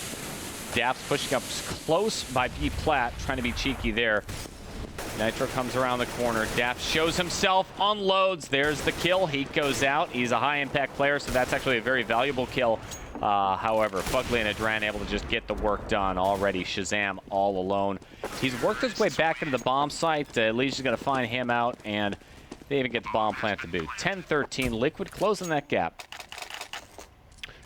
Daps pushing up close by B plat, trying to be cheeky there. Nitro comes around the corner. Daps shows himself, unloads. There's the kill. He goes out. He's a high-impact player, so that's actually a very valuable kill. However, Fugly and Adran able to just get the work done already. Shazam all alone. He's worked his way back into the bomb site. Lige is going to find him out, and they even get the bomb plant to boot. 10-13, Liquid closing that gap.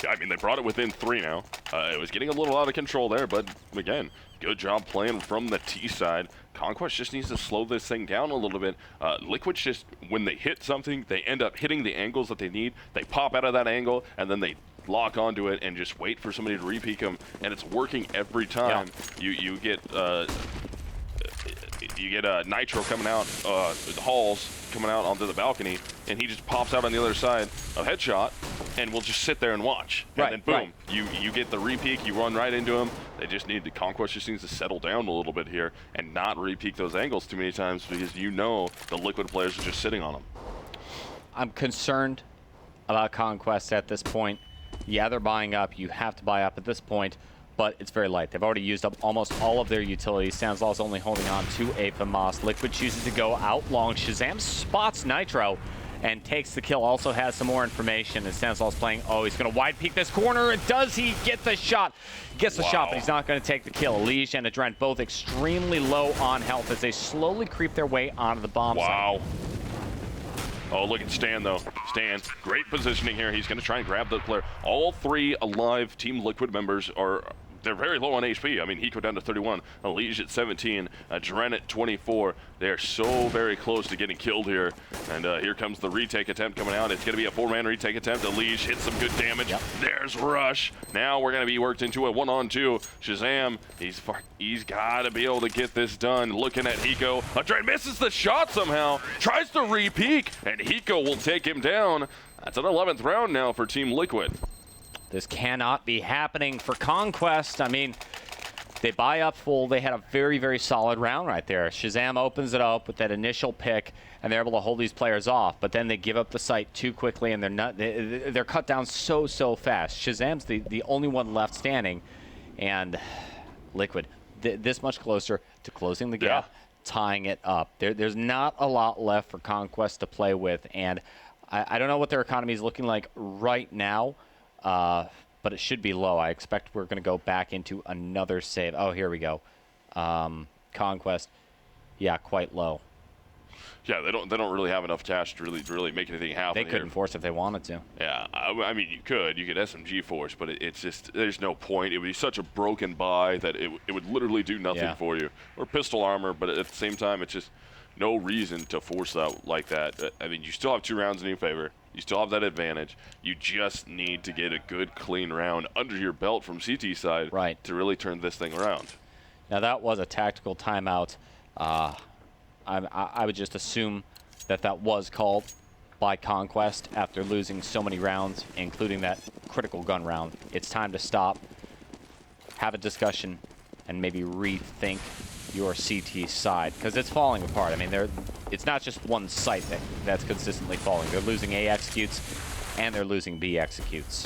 Yeah, I mean, they brought it within 3 now. It was getting a little out of control there, but again, good job playing from the T side. Conquest just needs to slow this thing down a little bit. Liquid just, when they hit something, they end up hitting the angles that they need. They pop out of that angle, and then they lock onto it and just wait for somebody to re-peek them, and it's working every time. Yeah. You get Nitro coming out, the Halls coming out onto the balcony, and he just pops out on the other side of headshot, and we'll just sit there and watch. And then boom, you get the re-peek, you run right into him. They just need, the Conquest just needs to settle down a little bit here and not re-peek those angles too many times, because you know the Liquid players are just sitting on them. I'm concerned about Conquest at this point. Yeah, they're buying up. You have to buy up at this point, but it's very light. They've already used up almost all of their utilities. Stanslaw's only holding on to a FAMAS. Liquid chooses to go out long. Shazam spots Nitro and takes the kill. Also has some more information. And Stanslaw's playing, oh, he's going to wide peek this corner. And does he get the shot? Gets the shot, but he's not going to take the kill. Lige and Adrent both extremely low on health as they slowly creep their way onto the bomb site. Oh, look at Stan, though. Stan, great positioning here. He's going to try and grab the player. All 3 alive Team Liquid members are... They're very low on HP. I mean, Hiko down to 31, Lige at 17, Dren at 24. They are so very close to getting killed here. And here comes the retake attempt coming out. It's going to be a 4-man retake attempt. Lige hits some good damage. Yep. There's Rush. Now we're going to be worked into a 1-on-2. Shazam, he's got to be able to get this done. Looking at Hiko. Dren misses the shot somehow. Tries to re-peek, and Hiko will take him down. That's an 11th round now for Team Liquid. This cannot be happening for Conquest. I mean, they buy up full. They had a very, very solid round right there. Shazam opens it up with that initial pick, and they're able to hold these players off. But then they give up the site too quickly, and they're cut down so fast. Shazam's the only one left standing, and Liquid this much closer to closing the gap, tying it up. There's not a lot left for Conquest to play with, and I don't know what their economy is looking like right now. But it should be low. I expect we're going to go back into another save. Oh, here we go. Conquest, yeah, quite low. Yeah, they don't really have enough cash to really make anything happen. They couldn't force if they wanted to. Yeah, I mean, you could SMG force, but it's just there's no point. It would be such a broken buy that it would literally do nothing for you. Or pistol armor, but at the same time, it's just no reason to force out like that. I mean, you still have 2 rounds in your favor. You still have that advantage. You just need to get a good, clean round under your belt from CT side to really turn this thing around. Now, that was a tactical timeout. I would just assume that was called by Conquest after losing so many rounds, including that critical gun round. It's time to stop, have a discussion, and maybe rethink your CT side, because it's falling apart. I mean, it's not just one site that's consistently falling. They're losing A executes, and they're losing B executes.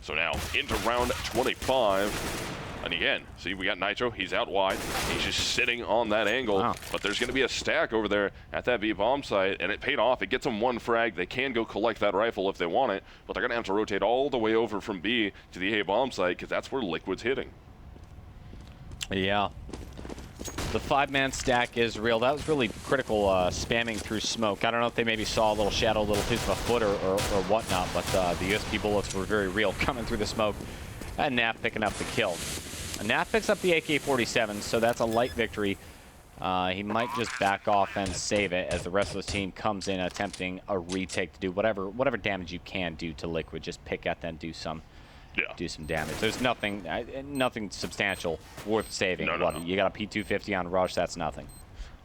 So now, into round 25. And again, see, we got Nitro. He's out wide. He's just sitting on that angle. Wow. But there's going to be a stack over there at that B bomb site, and it paid off. It gets them 1 frag. They can go collect that rifle if they want it, but they're going to have to rotate all the way over from B to the A bomb site, because that's where Liquid's hitting. Yeah. The 5-man stack is real. That was really critical spamming through smoke. I don't know if they maybe saw a little shadow, a little piece of a foot or whatnot, but the USP bullets were very real coming through the smoke. And Nap picking up the kill. Nap picks up the AK-47, so that's a light victory. He might just back off and save it as the rest of the team comes in attempting a retake to do whatever damage you can do to Liquid. Just pick at them, do some damage. There's nothing substantial worth saving. No. You got a P250 on Rush, that's nothing.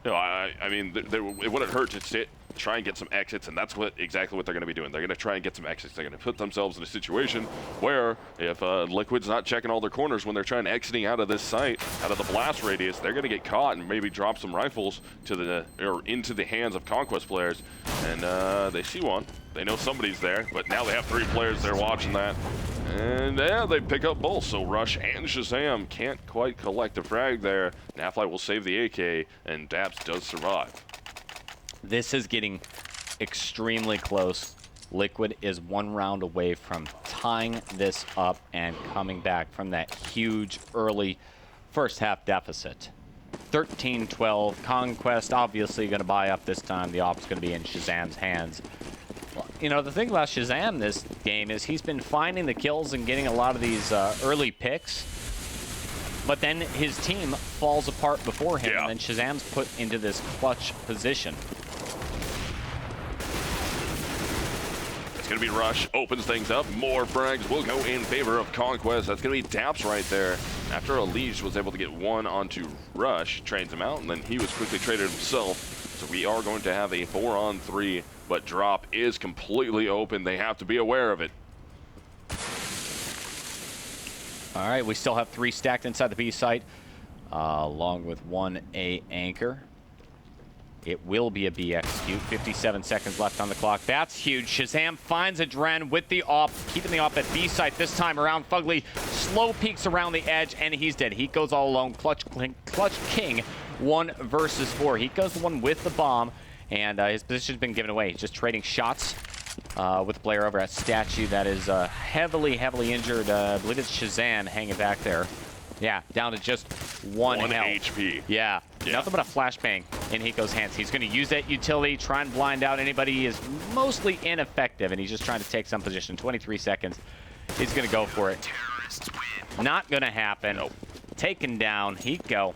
No, I mean, it wouldn't hurt to try and get some exits, and that's exactly what they're going to be doing. They're going to try and get some exits. They're going to put themselves in a situation where if Liquid's not checking all their corners when they're trying to exiting out of this site, out of the blast radius, they're going to get caught and maybe drop some rifles into the hands of Conquest players. And they see one. They know somebody's there, but now they have 3 players there watching that. And yeah, they pick up both. So Rush and Shazam can't quite collect a frag there. Nafly will save the AK, and Dabs does survive. This is getting extremely close. Liquid is 1 round away from tying this up and coming back from that huge early first half deficit. 13-12. Conquest obviously going to buy up this time. The op's going to be in Shazam's hands. You know, the thing about Shazam this game is he's been finding the kills and getting a lot of these early picks, but then his team falls apart before him, and then Shazam's put into this clutch position. It's going to be Rush, opens things up. More frags will go in favor of Conquest. That's going to be Daps right there. After Lige was able to get 1 onto Rush, trains him out, and then he was quickly traded himself. So we are going to have a 4-on-3, but drop is completely open. They have to be aware of it. All right, we still have 3 stacked inside the B site, along with 1 A anchor. It will be a B execute. 57 seconds left on the clock. That's huge. Shazam finds a Dren with the op, keeping the op at B site this time around. Fugly slow peeks around the edge, and he's dead. He goes all alone. Clutch King, 1 versus 4. He goes the one with the bomb, and his position's been given away. He's just trading shots with a player over at Statue that is heavily injured. I believe it's Shazam hanging back there. Yeah, down to just 1 health. HP. Yeah, nothing but a flashbang in Hiko's hands. He's going to use that utility, try and blind out anybody. He is mostly ineffective, and he's just trying to take some position. 23 seconds. He's going to go for it. Not going to happen. Nope. Taken down. Hiko.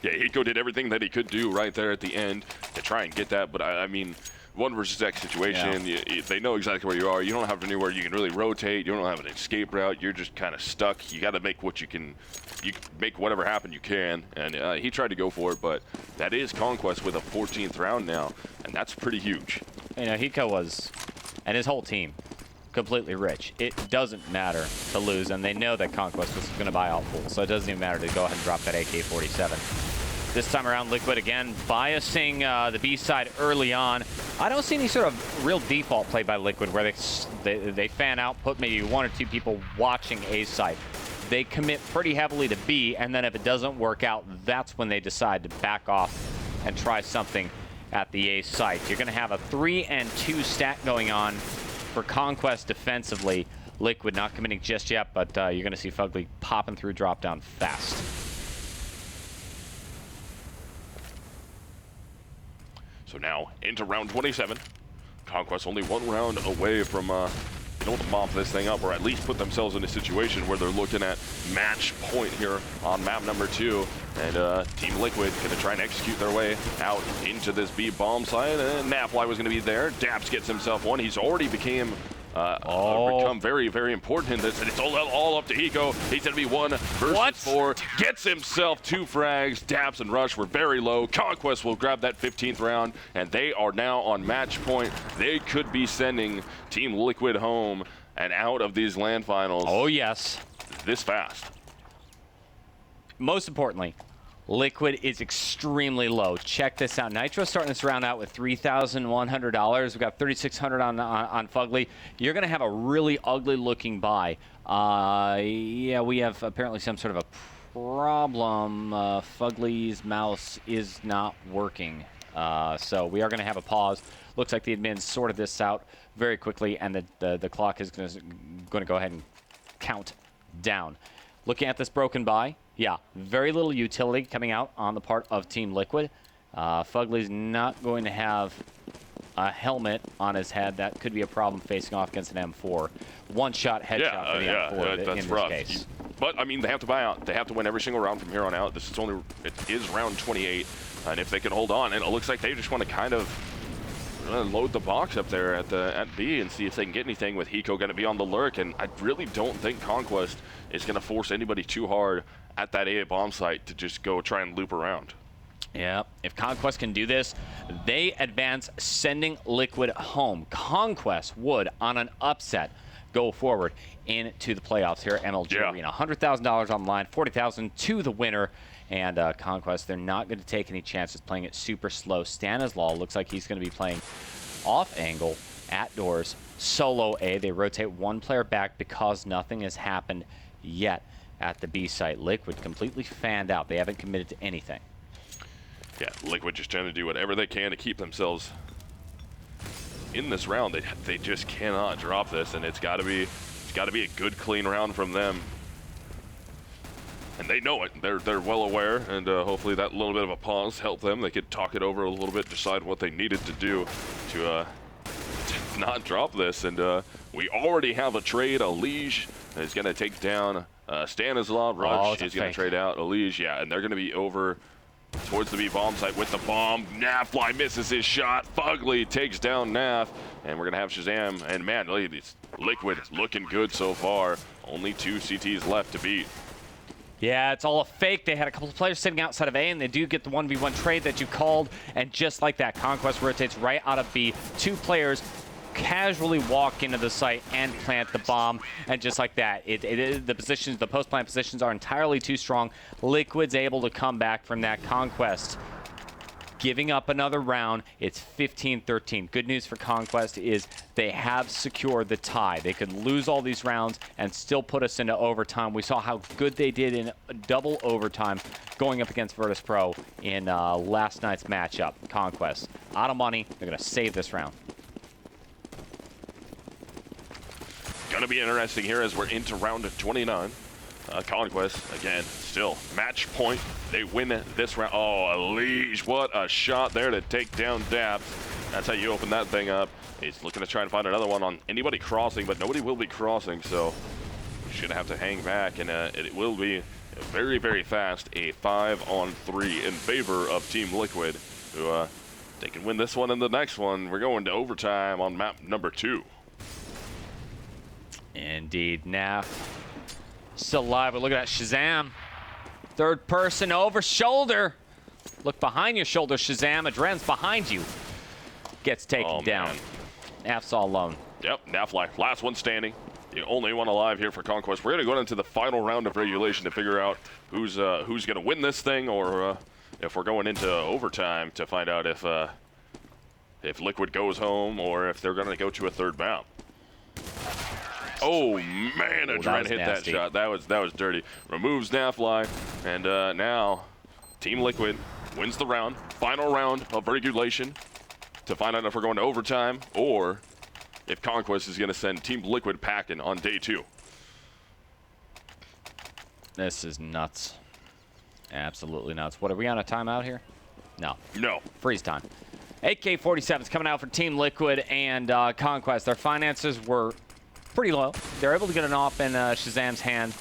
Yeah, Hiko did everything that he could do right there at the end to try and get that, but I mean, 1 versus X situation, they know exactly where you are. You don't have anywhere you can really rotate. You don't have an escape route. You're just kind of stuck. You got to make what you can. You make whatever happen you can. And he tried to go for it, but that is Conquest with a 14th round now, and that's pretty huge. You know, Hiko was, and his whole team, completely rich. It doesn't matter to lose, and they know that Conquest was going to buy out full, so it doesn't even matter to go ahead and drop that AK-47. This time around, Liquid again biasing the B side early on. I don't see any sort of real default play by Liquid where they fan out, put maybe 1 or 2 people watching A side. They commit pretty heavily to B, and then if it doesn't work out, that's when they decide to back off and try something at the A site. You're going to have a 3-2 stat going on for Conquest defensively. Liquid not committing just yet, but you're going to see Fugly popping through drop down fast. So now into round 27. Conquest only 1 round away from being able to mop this thing up, or at least put themselves in a situation where they're looking at match point here on map number 2. And Team Liquid going to try and execute their way out into this B bomb site. And Napfly was going to be there. Daps gets himself 1. He's already become very, very important in this, and it's all up to Hiko. He's going to be 1 versus 4. Gets himself 2 frags. Daps and Rush were very low. Conquest will grab that 15th round, and they are now on match point. They could be sending Team Liquid home and out of these LAN finals. Oh, yes. This fast. Most importantly, Liquid is extremely low. Check this out. Nitro starting this round out with $3,100. We've got $3,600 on Fugly. You're going to have a really ugly looking buy. Yeah, we have apparently some sort of a problem. Fugly's mouse is not working. So we are going to have a pause. Looks like the admins sorted this out very quickly, and the clock is going to go ahead and count down. Looking at this broken buy, yeah, very little utility coming out on the part of Team Liquid. Fugly's not going to have a helmet on his head. That could be a problem facing off against an M4. One-shot headshot for the M4 that's in rough. this case. But, I mean, they have to buy out. They have to win every single round from here on out. It is round 28, and if they can hold on, and it looks like they just want to kind of load the box up there at B and see if they can get anything, with Hiko going to be on the lurk. And I really don't think Conquest is going to force anybody too hard at that A bomb site to just go try and loop around. Yeah, if Conquest can do this, they advance, sending Liquid home. Conquest would, on an upset, go forward into the playoffs here at MLG Arena. $100,000 on the line, $40,000 to the winner. And Conquest, they're not going to take any chances playing it super slow. Stanislaw looks like he's going to be playing off angle, at doors, solo A. They rotate 1 player back because nothing has happened yet at the B site. Liquid completely fanned out. They haven't committed to anything. Yeah, Liquid just trying to do whatever they can to keep themselves in this round. They just cannot drop this, and it's got to be a good, clean round from them. And they know it. They're well aware, and hopefully that little bit of a pause helped them. They could talk it over a little bit, decide what they needed to do to not drop this. And we already have a trade. Elige is going to take down Stanislaw. Rush is going to trade out Elige. Yeah, and they're going to be over towards the B bomb site with the bomb. Napfly misses his shot. Fugly takes down Naf, and we're going to have Shazam. And man, Liquid looking good so far. Only 2 CTs left to beat. Yeah, it's all a fake. They had a couple of players sitting outside of A, and they do get the 1v1 trade that you called. And just like that, Conquest rotates right out of B. 2 players casually walk into the site and plant the bomb. And just like that, the post-plant positions are entirely too strong. Liquid's able to come back from that. Conquest giving up another round. It's 15-13. Good news for Conquest is they have secured the tie. They could lose all these rounds and still put us into overtime. We saw how good they did in double overtime going up against virtus.pro in last night's matchup. Conquest out of money. They're going to save this round. Going to be interesting here as we're into round 29. Conquest, again, still match point. They win this round. Oh, Elige, what a shot there to take down Daps. That's how you open that thing up. He's looking to try and find another one on anybody crossing, but nobody will be crossing, so we should have to hang back, and it will be very, very fast. A 5-on-3 in favor of Team Liquid, who they can win this one and the next one. We're going to overtime on map number 2. Indeed, Naf still alive, but look at that Shazam. Third person over shoulder. Look behind your shoulder, Shazam. Adren's behind you. Gets taken down. Naf's all alone. Yep, Nafly, last one standing. The only one alive here for Conquest. We're going to go into the final round of regulation to figure out who's going to win this thing, or if we're going into overtime to find out if Liquid goes home or if they're going to go to a third bout. Oh man, Adren hit nasty. that shot. That was dirty. Removes Nafly, and now Team Liquid wins the round. Final round of regulation to find out if we're going to overtime or if Conquest is going to send Team Liquid packing on day 2. This is nuts. Absolutely nuts. What, are we on a timeout here? No. No. Freeze time. AK-47's coming out for Team Liquid and Conquest. Their finances were pretty low. They're able to get an off in Shazam's hand.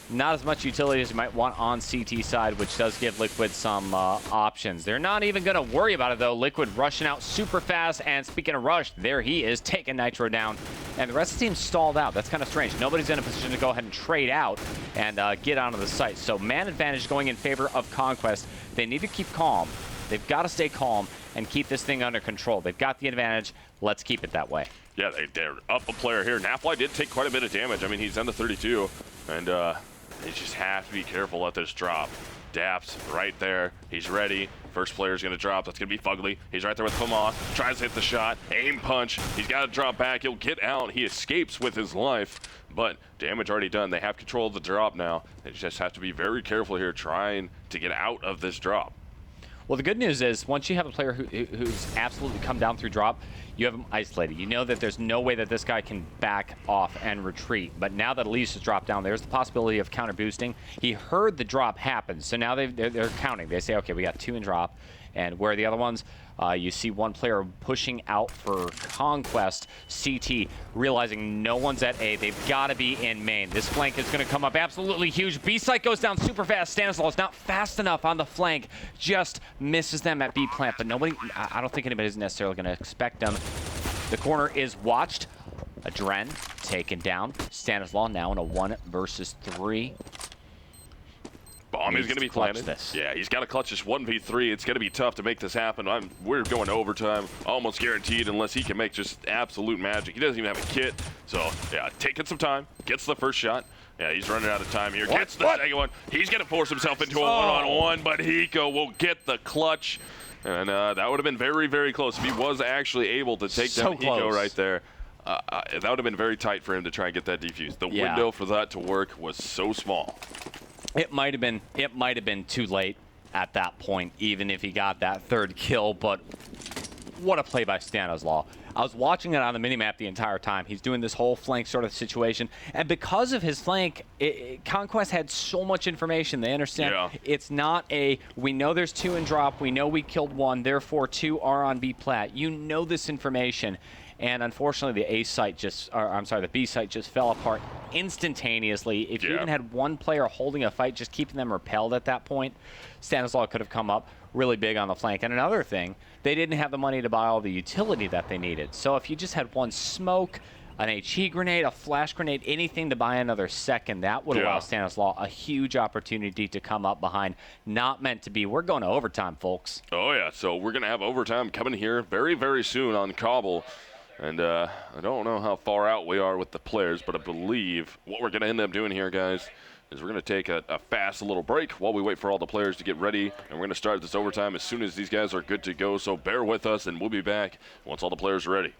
Not as much utility as you might want on CT side, which does give Liquid some options. They're not even going to worry about it, though. Liquid rushing out super fast, and speaking of rush, there he is, taking Nitro down. And the rest of the team stalled out. That's kind of strange. Nobody's in a position to go ahead and trade out and get onto the site. So man advantage going in favor of Conquest. They need to keep calm. They've got to stay calm and keep this thing under control. They've got the advantage. Let's keep it that way. Yeah, they're up a player here. Nafly did take quite a bit of damage. I mean, he's on the 32, and they just have to be careful at this drop. Daps right there. He's ready. First player's going to drop. That's going to be Fugly. He's right there with Fama. Tries to hit the shot. Aim punch. He's got to drop back. He'll get out. He escapes with his life, but damage already done. They have control of the drop now. They just have to be very careful here trying to get out of this drop. Well, the good news is once you have a player who's absolutely come down through drop, you have him isolated. You know that there's no way that this guy can back off and retreat. But now that Elise has dropped down, there's the possibility of counter boosting. He heard the drop happen, so now they're counting. They say, okay, we got 2 in drop. And where are the other ones? You see one player pushing out for Conquest. CT realizing no one's at A. They've got to be in main. This flank is going to come up absolutely huge. B-site goes down super fast. Stanislaus not fast enough on the flank. Just misses them at B plant. But nobody, I don't think anybody's necessarily going to expect them. The corner is watched. Adren taken down. Stanislaus now in a 1 versus 3. Bomb is going to be planted. This. Yeah, he's got to clutch this 1v3. It's going to be tough to make this happen. We're going to overtime, almost guaranteed, unless he can make just absolute magic. He doesn't even have a kit. So, yeah, taking some time. Gets the first shot. Yeah, he's running out of time here. Gets the second one. He's going to force himself into a one-on-one, but Hiko will get the clutch. And that would have been very, very close if he was actually able to take down Hiko right there. That would have been very tight for him to try and get that defused. The window for that to work was so small. It might have been too late at that point, even if he got that third kill, but what a play by Stanislaus. I was watching it on the minimap the entire time. He's doing this whole flank sort of situation, and because of his flank, Conquest had so much information. They understand it's not a, we know there's 2 in drop, we know we killed 1, therefore 2 are on B plat. You know this information. And unfortunately, the B site just fell apart instantaneously. If you even had one player holding a fight, just keeping them repelled at that point, Stanislaus could have come up really big on the flank. And another thing, they didn't have the money to buy all the utility that they needed. So if you just had one smoke, an HE grenade, a flash grenade, anything to buy another second, that would allow Stanislaus a huge opportunity to come up behind. Not meant to be. We're going to overtime, folks. Oh, yeah. So we're going to have overtime coming here very, very soon on Cobble. And I don't know how far out we are with the players, but I believe what we're going to end up doing here, guys, is we're going to take a fast little break while we wait for all the players to get ready, and we're going to start this overtime as soon as these guys are good to go. So bear with us, and we'll be back once all the players are ready.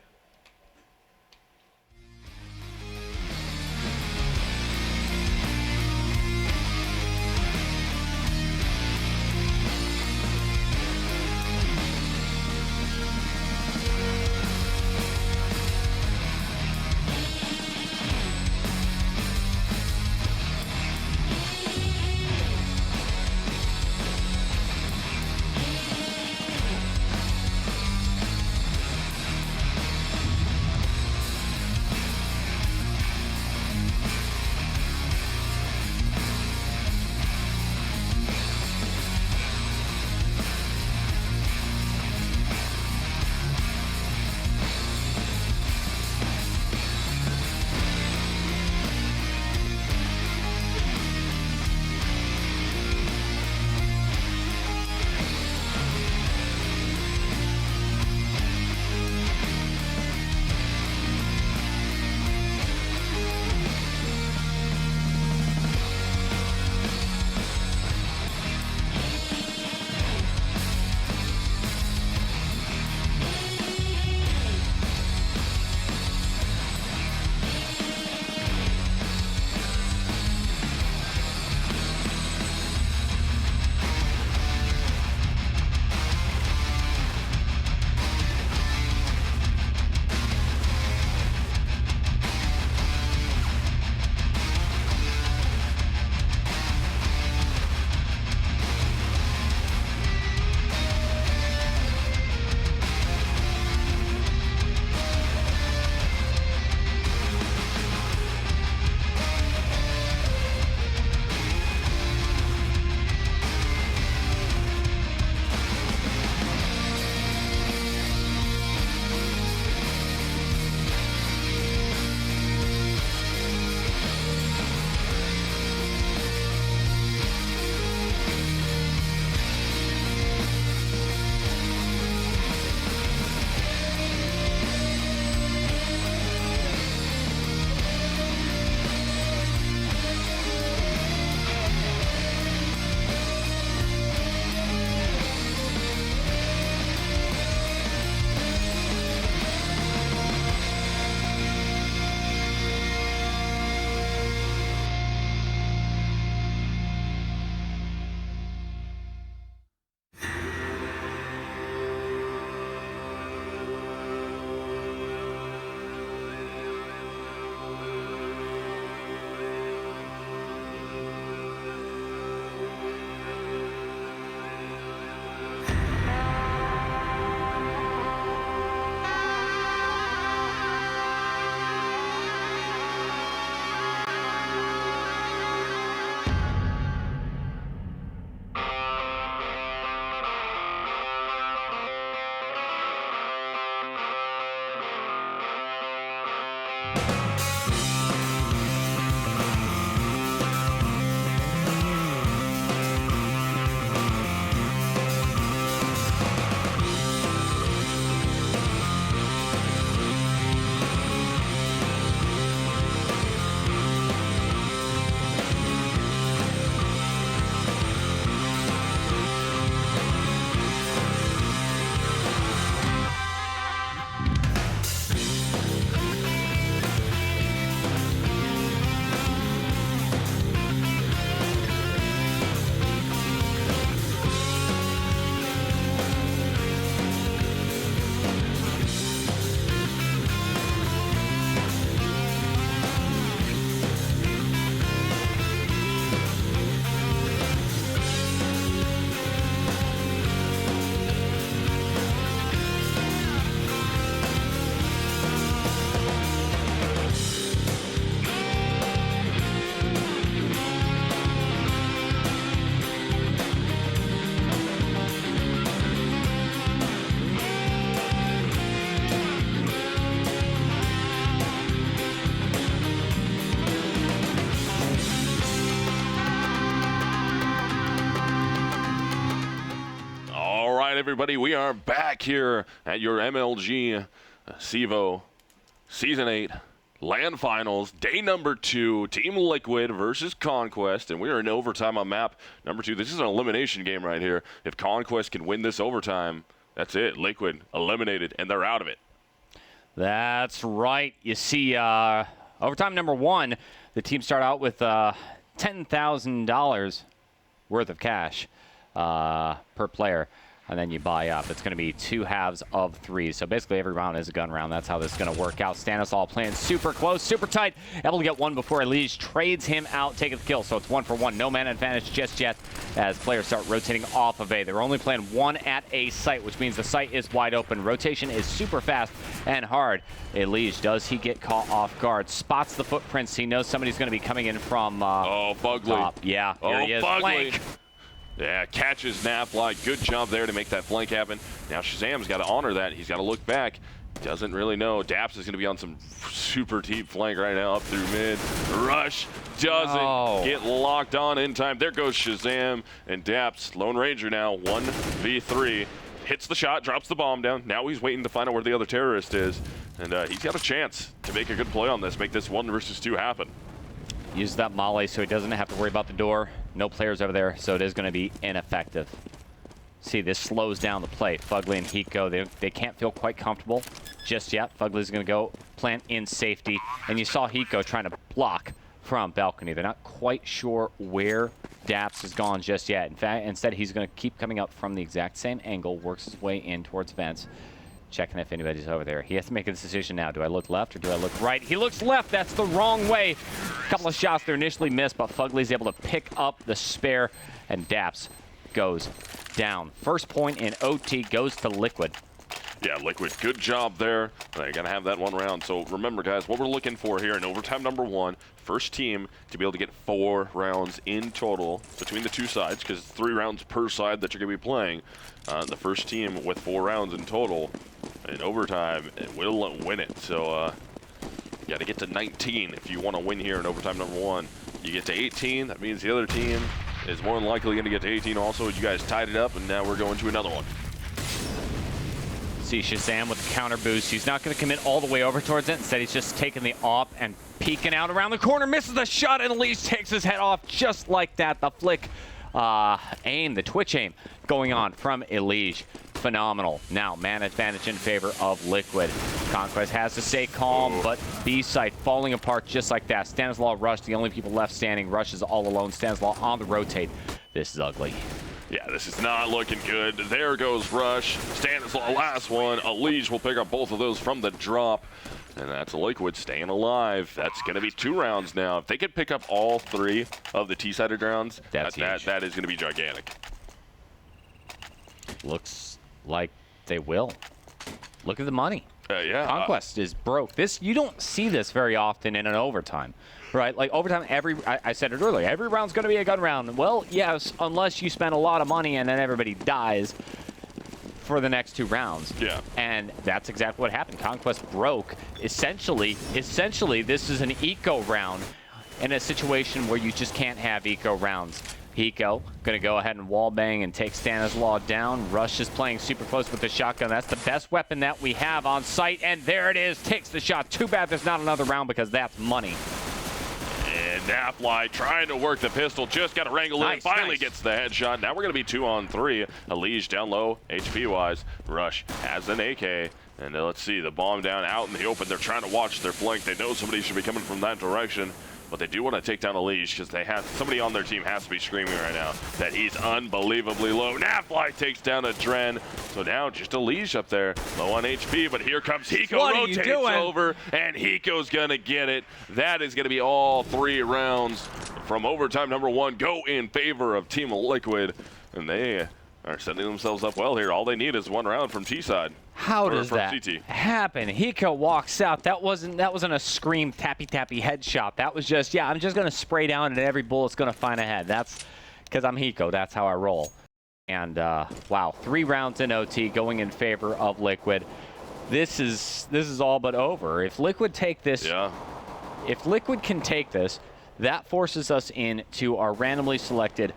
right, everybody, we are back here at your MLG CEVO Season 8 LAN Finals, day number 2, Team Liquid versus Conquest, and we are in overtime on map number 2. This is an elimination game right here. If Conquest can win this overtime, that's it. Liquid eliminated, and they're out of it. That's right. You see, overtime number 1, the team start out with $10,000 worth of cash per player. And then you buy up. It's going to be 2 halves of 3. So basically every round is a gun round. That's how this is going to work out. Stanislaw playing super close, super tight. Able to get one before Elige trades him out, taking the kill. So it's 1 for 1. No man advantage just yet as players start rotating off of A. They're only playing 1 at a site, which means the site is wide open. Rotation is super fast and hard. Elige, does he get caught off guard? Spots the footprints. He knows somebody's going to be coming in from Fugly. top. Yeah, here he is. Fugly. Flank. Yeah, catches Nafly. Good job there to make that flank happen. Now Shazam's got to honor that. He's got to look back. Doesn't really know. Daps is going to be on some super deep flank right now up through mid. Rush doesn't get locked on in time. There goes Shazam and Daps. Lone Ranger now 1v3. Hits the shot, drops the bomb down. Now he's waiting to find out where the other terrorist is. And he's got a chance to make a good play on this, make this 1 versus 2 happen. Use that molly so he doesn't have to worry about the door. No players over there, so it is going to be ineffective. See, this slows down the play. Fugly and Hiko, they can't feel quite comfortable just yet. Fugly's going to go plant in safety. And you saw Hiko trying to block from balcony. They're not quite sure where Daps has gone just yet. In fact, instead, he's going to keep coming up from the exact same angle, works his way in towards vents. Checking if anybody's over there. He has to make a decision now. Do I look left or do I look right? He looks left. That's the wrong way. A couple of shots there initially missed, but Fugly's able to pick up the spare, and Daps goes down. First point in OT goes to Liquid. Yeah, Liquid, good job there. They got to have that 1 round. So remember, guys, what we're looking for here in overtime number 1, first team to be able to get 4 rounds in total between the 2 sides, because it's 3 rounds per side that you're going to be playing. The first team with 4 rounds in total in overtime will win it. So you got to get to 19 if you want to win here in overtime number 1. You get to 18, that means the other team is more than likely going to get to 18 also. You guys tied it up, and now we're going to another one. See Shazam with the counter boost. He's not going to commit all the way over towards it. Instead, he's just taking the op and peeking out around the corner. Misses the shot, and Elige takes his head off just like that. The flick aim, the twitch aim going on from Elige. Phenomenal. Now, man advantage in favor of Liquid. Conquest has to stay calm, but B site falling apart just like that. Stanislaw Rush, the only people left standing. Rush is all alone. Stanislaw on the rotate. This is ugly. Yeah, this is not looking good. There goes Rush. Stanislaw, last one. Elige will pick up both of those from the drop. And that's Liquid staying alive. That's going to be 2 rounds now. If they could pick up all 3 of the T-sided rounds, that is going to be gigantic. Looks like they will. Look at the money. Yeah. Conquest is broke. You don't see this very often in an overtime, right? Like overtime, I said it earlier, every round's going to be a gun round. Well, yes, unless you spend a lot of money and then everybody dies for the next 2 rounds. Yeah. And that's exactly what happened. Conquest broke. Essentially, this is an eco round in a situation where you just can't have eco rounds. Hiko going to go ahead and wallbang and take Stanislaw down. Rush is playing super close with the shotgun. That's the best weapon that we have on site, and there it is. Takes the shot. Too bad there's not another round because that's money. And Nafly trying to work the pistol. Just got to wrangle in. Finally gets the headshot. Now we're going to be 2 on 3. Elige down low, HP-wise. Rush has an AK. And let's see, the bomb down out in the open. They're trying to watch their flank. They know somebody should be coming from that direction. But they do want to take down Elige because somebody on their team has to be screaming right now that he's unbelievably low. Nafly takes down a Dren. So now just Elige up there, low on HP, but here comes Hiko, rotates over, and Hiko's going to get it. That is going to be all 3 rounds from overtime number 1 go in favor of Team Liquid. And they are setting themselves up well here. All they need is 1 round from T-side. How does that happen? Hiko walks out. That wasn't a scream tappy headshot. That was just, yeah, I'm just going to spray down and every bullet's going to find a head. That's because I'm Hiko. That's how I roll. And wow, 3 rounds in OT going in favor of Liquid. This is all but over. If Liquid take this, if Liquid can take this, that forces us into our randomly selected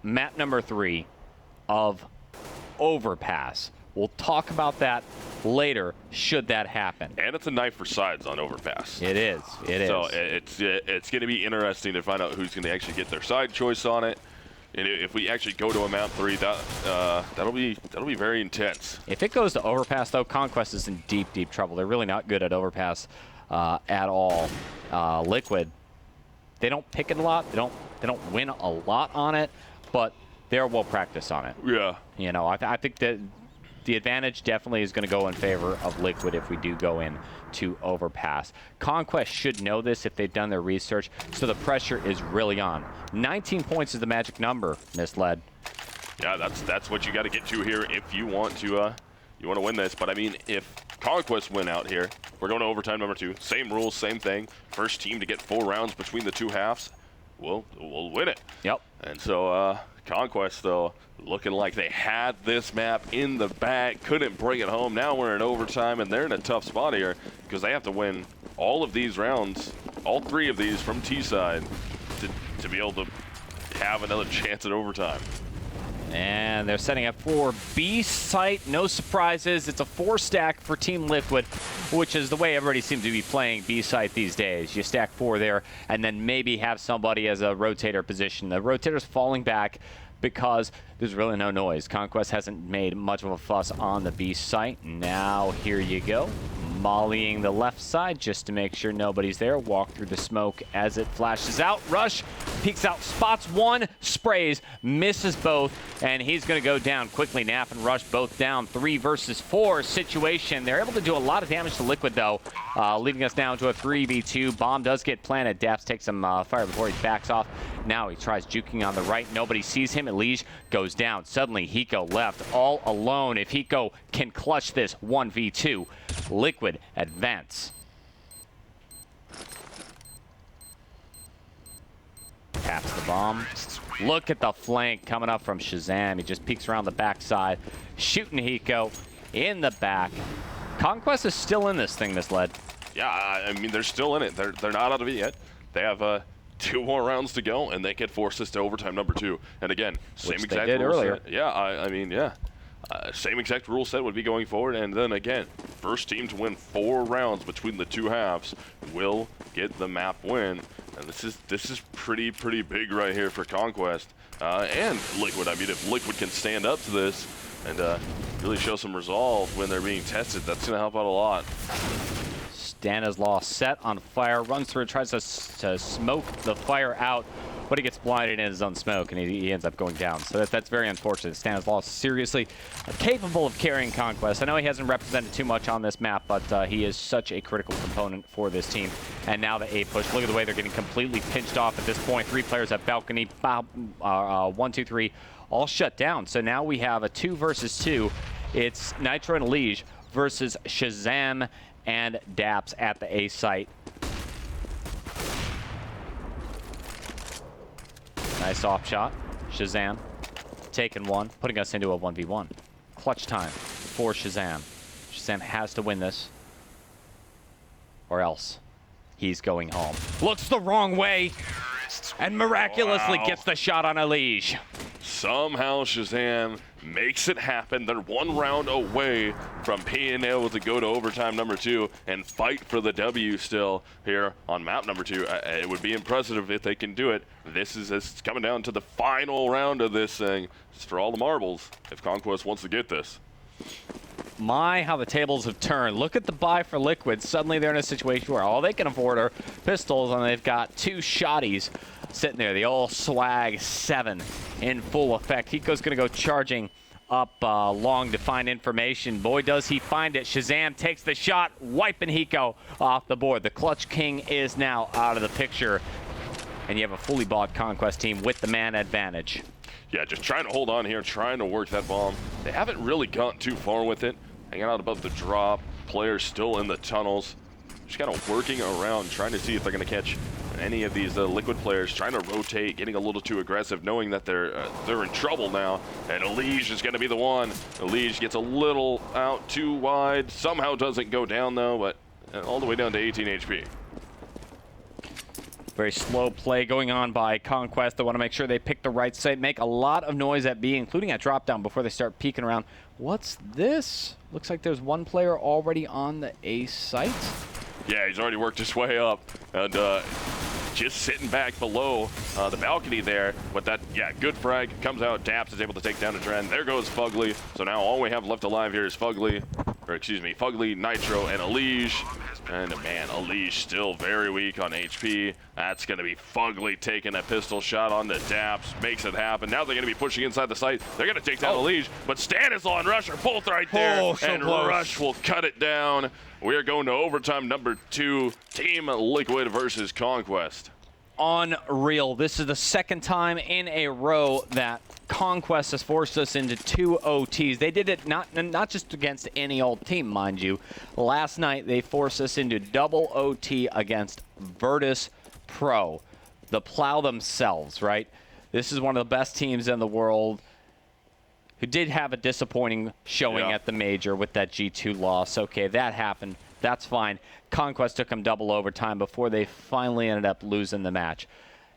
map number 3 of Overpass. We'll talk about that later, should that happen. And it's a knife for sides on overpass. It is. It is. So it's going to be interesting to find out who's going to actually get their side choice on it. And if we actually go to a map 3, that'll be very intense. If it goes to overpass, though, Conquest is in deep, deep trouble. They're really not good at overpass at all. Liquid, they don't pick it a lot. They don't win a lot on it, but they're well practiced on it. Yeah. You know, I think that the advantage definitely is going to go in favor of Liquid if we do go in to overpass. Conquest should know this if they've done their research, so the pressure is really on. 19 points is the magic number, Misled. Yeah, that's what you got to get to here if you want to win this. But I mean, if Conquest win out here, we're going to overtime number 2. Same rules, same thing. First team to get 4 rounds between the 2 halves, we'll win it. Yep. And so Conquest, though, looking like they had this map in the bag, couldn't bring it home. Now we're in overtime, and they're in a tough spot here because they have to win all of these rounds, all 3 of these from T-side to be able to have another chance at overtime. And they're setting up for B site. No surprises. It's a 4-stack for Team Liquid, which is the way everybody seems to be playing B site these days. You stack 4 there, and then maybe have somebody as a rotator position. The rotator's falling back because there's really no noise. Conquest hasn't made much of a fuss on the B site. Now here you go. Mollying the left side just to make sure nobody's there. Walk through the smoke as it flashes out. Rush, peeks out, spots 1, sprays, misses both, and he's going to go down quickly. Nap and Rush both down. 3 versus 4 situation. They're able to do a lot of damage to Liquid, though, leaving us down to a 3v2. Bomb does get planted. Daps takes some fire before he backs off. Now he tries juking on the right. Nobody sees him. Elige goes down. Suddenly, Hiko left all alone. If Hiko can clutch this 1v2, Liquid advance. Taps the bomb. Look at the flank coming up from Shazam. He just peeks around the backside, shooting Hiko in the back. Conquest is still in this thing, Misled. Yeah, I mean, they're still in it. They're not out of it yet. They have 2 more rounds to go, and they can force this to overtime number 2. And again, same Which exact they did rule earlier. set. Yeah, I mean, yeah. Same exact rule set would be going forward, and then again, first team to win 4 rounds between the 2 halves will get the map win. And this is pretty big right here for Conquest and Liquid. I mean, if Liquid can stand up to this and really show some resolve when they're being tested, that's going to help out a lot. Stanislaw set on fire, runs through and tries to smoke the fire out, but he gets blinded in his own smoke, and he ends up going down. So that's very unfortunate. Stanislaw is seriously capable of carrying Conquest. I know he hasn't represented too much on this map, but he is such a critical component for this team. And now the A push. Look at the way they're getting completely pinched off at this point. 3 players at balcony. 1, 2, 3, all shut down. So now we have a 2 versus 2. It's Nitro and Elige versus Shazam and Daps at the A site. Nice off shot. Shazam taking 1, putting us into a 1v1. Clutch time for Shazam. Shazam has to win this, or else he's going home. Looks the wrong way, and miraculously gets the shot on Elige. Somehow Shazam makes it happen. They're 1 round away from being able to go to overtime number 2 and fight for the W still here on map number 2. It would be impressive if they can do it. It's coming down to the final round of this thing. It's for all the marbles if Conquest wants to get this. My, how the tables have turned. Look at the buy for Liquid. Suddenly they're in a situation where all they can afford are pistols, and they've got 2 shotties sitting there. The old swag 7 in full effect. Hiko's going to go charging up long to find information. Boy, does he find it. Shazam takes the shot, wiping Hiko off the board. The Clutch King is now out of the picture, and you have a fully bought Conquest team with the man advantage. Yeah, just trying to hold on here, trying to work that bomb. They haven't really gotten too far with it. Hanging out above the drop. Players still in the tunnels. Just kind of working around, trying to see if they're going to catch any of these Liquid players, trying to rotate, getting a little too aggressive, knowing that they're in trouble now. And Elige is going to be the one. Elige gets a little out too wide. Somehow doesn't go down, though, but all the way down to 18 HP. Very slow play going on by Conquest. They want to make sure they pick the right site, make a lot of noise at B, including at drop down before they start peeking around. What's this? Looks like there's one player already on the A site. Yeah, he's already worked his way up, and just sitting back below the balcony there with that, good frag. Comes out, Daps is able to take down a Dren. There goes Fugly. So now all we have left alive here is Fugly, Nitro, and Elige. And man, Elige still very weak on HP. That's going to be Fugly taking a pistol shot on the Daps. Makes it happen. Now they're going to be pushing inside the site. They're going to take down Elige, but Stanislaw and Rush are both right there. And close. Rush will cut it down. We are going to overtime number 2, Team Liquid versus Conquest. Unreal. This is the second time in a row that Conquest has forced us into 2 OTs. They did it not just against any old team, mind you. Last night, they forced us into double OT against virtus.pro, the Plow themselves, right? This is one of the best teams in the world who did have a disappointing showing at the major with that G2 loss. Okay, that happened. That's fine. Conquest took them double overtime before they finally ended up losing the match.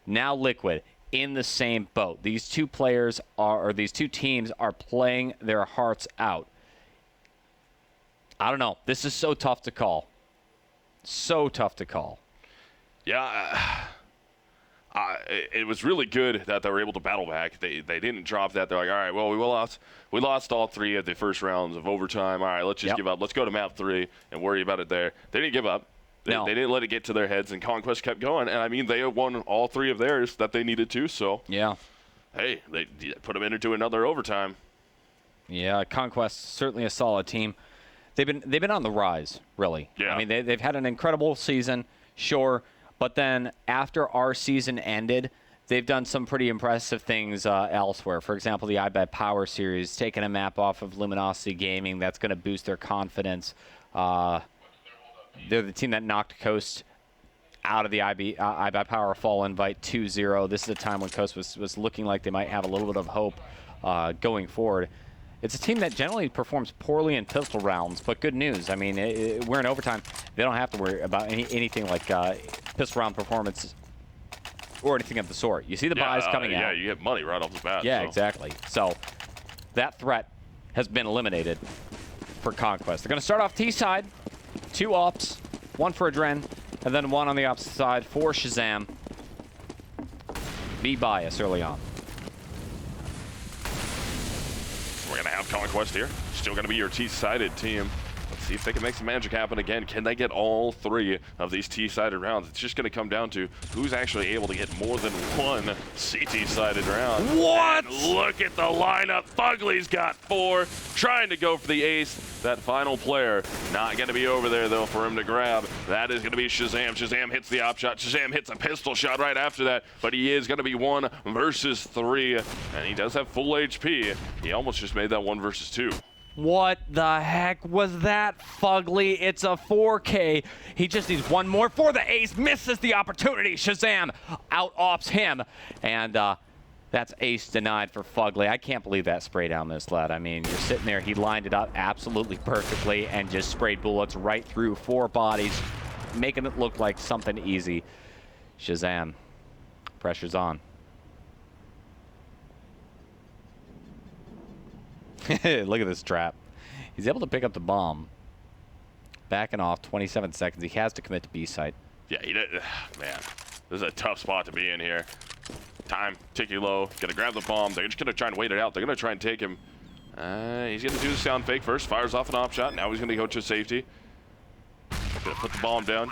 Now Liquid in the same boat. These two players are, or these two teams are playing their hearts out. I don't know. This is so tough to call. So tough to call. Yeah, it was really good that they were able to battle back. They didn't drop that. They're like, all right, well, we lost all 3 of the first rounds of overtime. All right, let's just give up. Let's go to map 3 and worry about it there. They didn't give up. They didn't let it get to their heads, and Conquest kept going. And, I mean, they won all 3 of theirs that they needed to. So, hey, they put them into another overtime. Yeah, Conquest, certainly a solid team. They've been on the rise, really. Yeah. I mean, they've had an incredible season, sure. But then after our season ended, they've done some pretty impressive things elsewhere. For example, the iBet Power Series, taking a map off of Luminosity Gaming. That's going to boost their confidence. They're the team that knocked Coast out of the iBet Power Fall Invite 2-0. This is a time when Coast was looking like they might have a little bit of hope going forward. It's a team that generally performs poorly in pistol rounds, but good news. I mean, we're in overtime. They don't have to worry about anything like pistol round performance or anything of the sort. You see the buys coming out. Yeah, you get money right off the bat. Yeah, exactly. So that threat has been eliminated for Conquest. They're going to start off T side, 2 ops, 1 for Adren, and then 1 on the opposite side for Shazam. Be bias early on. We're going to have Conquest here. Still going to be your T-sided team. Let's see if they can make some magic happen again. Can they get all 3 of these T-sided rounds? It's just going to come down to who's actually able to get more than 1 CT-sided round. What? And look at the lineup. Fugly's got 4, trying to go for the ace. That final player not going to be over there, though, for him to grab. That is going to be Shazam. Shazam hits the op shot. Shazam hits a pistol shot right after that, but he is going to be 1 versus 3, and he does have full HP. He almost just made that 1 versus 2. What the heck was that, Fugly? It's a 4K. He just needs 1 more for the ace. Misses the opportunity. Shazam out-ops him. And that's ace denied for Fugly. I can't believe that spray down this lad. I mean, you're sitting there. He lined it up absolutely perfectly and just sprayed bullets right through 4 bodies, making it look like something easy. Shazam. Pressure's on. Look at this trap. He's able to pick up the bomb. Backing off, 27 seconds. He has to commit to B site. Yeah, he did. Man, this is a tough spot to be in here. Time, ticking low. Gonna grab the bomb. They're just gonna try and wait it out. They're gonna try and take him. He's gonna do the sound fake first. Fires off an op shot. Now he's gonna go to safety. Gonna put the bomb down.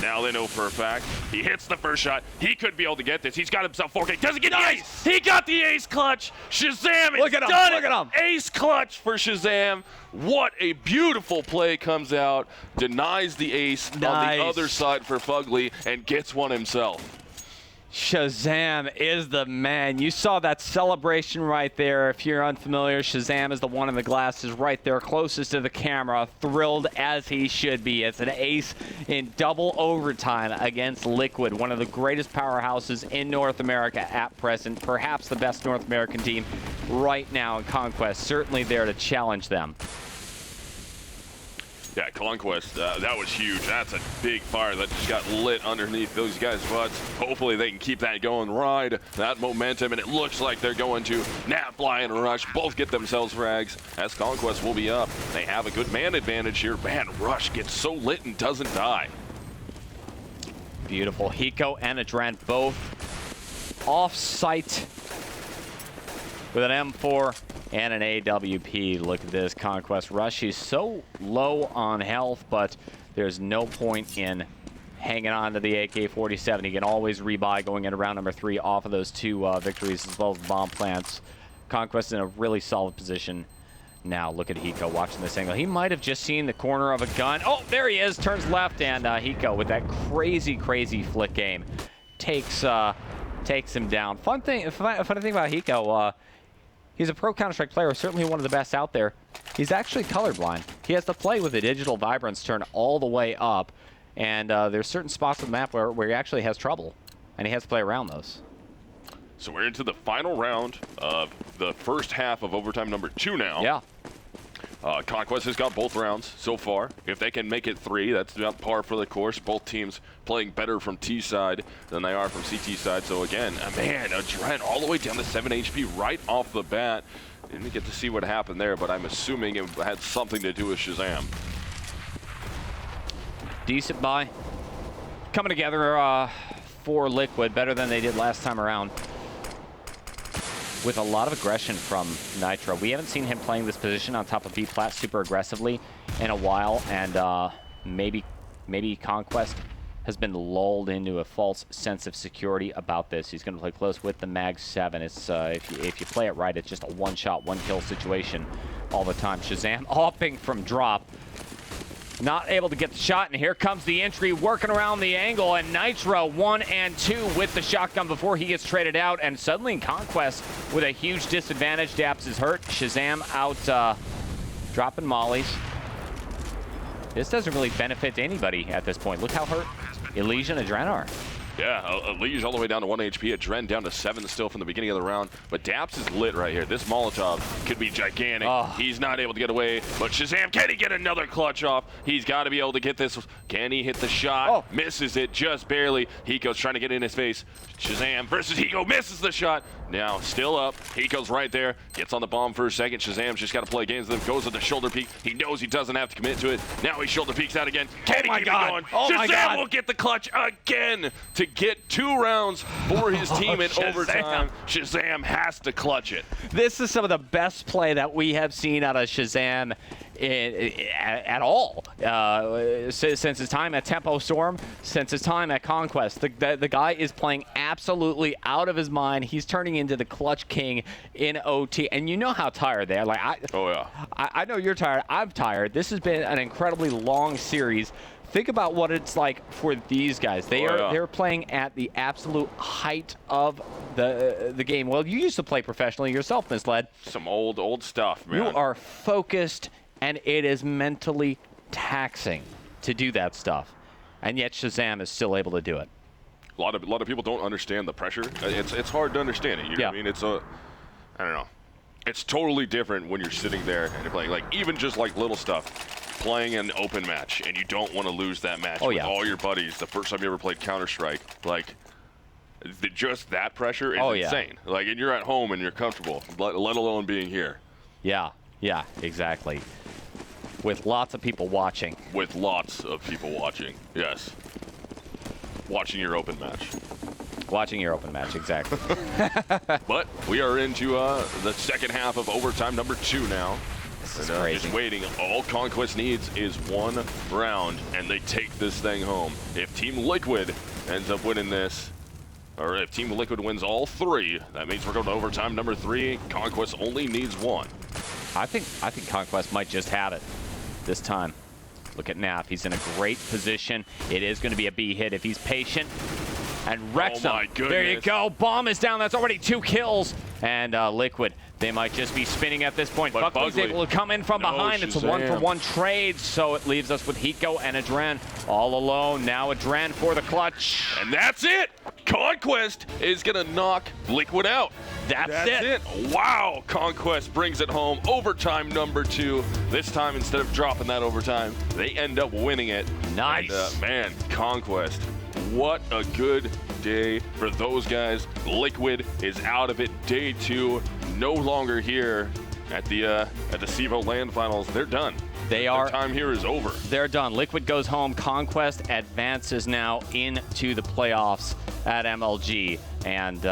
Now they know for a fact. He hits the first shot. He could be able to get this. He's got himself 4K. Doesn't get the ace. He got the ace clutch. Shazam, Look at him. Look at him. Ace clutch for Shazam. What a beautiful play comes out. Denies the ace on the other side for Fugly and gets 1 himself. Shazam is the man. You saw that celebration right there. If you're unfamiliar, Shazam is the one in the glasses right there, closest to the camera, thrilled as he should be. It's an ace in double overtime against Liquid, one of the greatest powerhouses in North America at present, perhaps the best North American team right now in Conquest, certainly there to challenge them. Yeah, Conquest, that was huge. That's a big fire that just got lit underneath those guys' butts. Hopefully they can keep that going, ride that momentum, and it looks like they're going to nap, fly, and rush. Both get themselves frags as Conquest will be up. They have a good man advantage here. Man, Rush gets so lit and doesn't die. Beautiful. Hiko and Adren both off-site with an M4 and an AWP. Look at this Conquest Rush. He's so low on health, but there's no point in hanging on to the AK-47. He can always rebuy going into round number 3 off of those 2 victories as well as bomb plants. Conquest in a really solid position. Now look at Hiko watching this angle. He might have just seen the corner of a gun. Oh, there he is. Turns left, and Hiko with that crazy flick game takes him down. Funny thing about Hiko, he's a pro Counter-Strike player, certainly one of the best out there. He's actually colorblind. He has to play with the digital vibrance turned all the way up, and there's certain spots on the map where he actually has trouble, and he has to play around those. So we're into the final round of the first half of overtime number 2 now. Yeah. Conquest has got both rounds so far. If they can make it 3, that's about par for the course. Both teams playing better from T side than they are from CT side. So again, man, Adren all the way down to 7 HP right off the bat. Didn't get to see what happened there, but I'm assuming it had something to do with Shazam. Decent buy. Coming together for Liquid, better than they did last time around. With a lot of aggression from Nitro. We haven't seen him playing this position on top of B-Plat super aggressively in a while, and maybe Conquest has been lulled into a false sense of security about this. He's going to play close with the Mag 7. It's if you play it right, it's just a one-shot, one-kill situation all the time. Shazam hopping from drop. Not able to get the shot, and here comes the entry, working around the angle, and Nitro 1 and 2 with the shotgun before he gets traded out, and suddenly in Conquest with a huge disadvantage. Daps is hurt. Shazam out dropping mollies. This doesn't really benefit anybody at this point. Look how hurt Elysian and Adren are. Yeah, Elysian all the way down to 1 HP. Adren down to 7 still from the beginning of the round. But Daps is lit right here. This Molotov could be gigantic. Oh. He's not able to get away. But Shazam, can he get another clutch off? He's got to be able to get this. Can he hit the shot? Oh. Misses it just barely. Hiko's trying to get in his face. Shazam versus Hiko, misses the shot. Now still up. Hiko's right there. Gets on the bomb for a second. Shazam's just got to play games with him. Goes to the shoulder peek. He knows he doesn't have to commit to it. Now he shoulder peeks out again. Can he keep it going? Shazam will get the clutch again to get 2 rounds for his team in overtime. Shazam has to clutch it. This is some of the best play that we have seen out of Shazam at all since his time at Tempo Storm, since his time at Conquest. The guy is playing absolutely out of his mind. He's turning into the clutch king in OT, and you know how tired they are. Like I know you're tired. I'm tired. This has been an incredibly long series. Think about what it's like for these guys. They're playing at the absolute height of the game. Well, you used to play professionally yourself, Misled. Some old stuff, man. You are focused, and it is mentally taxing to do that stuff. And yet Shazam is still able to do it. A lot of people don't understand the pressure. It's hard to understand it. You know what I mean? It's I don't know. It's totally different when you're sitting there and you're playing, like, even just like little stuff. Playing an open match, and you don't want to lose that match with all your buddies the first time you ever played Counter-Strike. Like, just that pressure is insane. Like, and you're at home and you're comfortable, let alone being here. Yeah, exactly. With lots of people watching. With lots of people watching, yes. Watching your open match. Watching your open match, exactly. But we are into the second half of overtime number 2 now. Crazy. Just waiting. All Conquest needs is 1 round, and they take this thing home. If Team Liquid ends up winning this, or if Team Liquid wins all 3, that means we're going to overtime number 3. Conquest only needs 1. I think Conquest might just have it this time. Look at Nap. He's in a great position. It is going to be a B hit if he's patient. And wrecks him. My goodness. There you go. Bomb is down. That's already 2 kills. And Liquid They might just be spinning at this point. But Buckley's Buckley, able to come in from no, behind. It's a Shazam. 1-for-1 trade, so it leaves us with Hiko and Adren all alone. Now Adren for the clutch. And that's it. Conquest is going to knock Liquid out. That's it. Wow. Conquest brings it home. Overtime number 2. This time, instead of dropping that overtime, they end up winning it. Nice. And, man, Conquest, what a good day for those guys. Liquid is out of it. Day 2, no longer here at the CEVO LAN Finals. They're done. Their time here is over. They're done. Liquid goes home. Conquest advances now into the playoffs at MLG. And,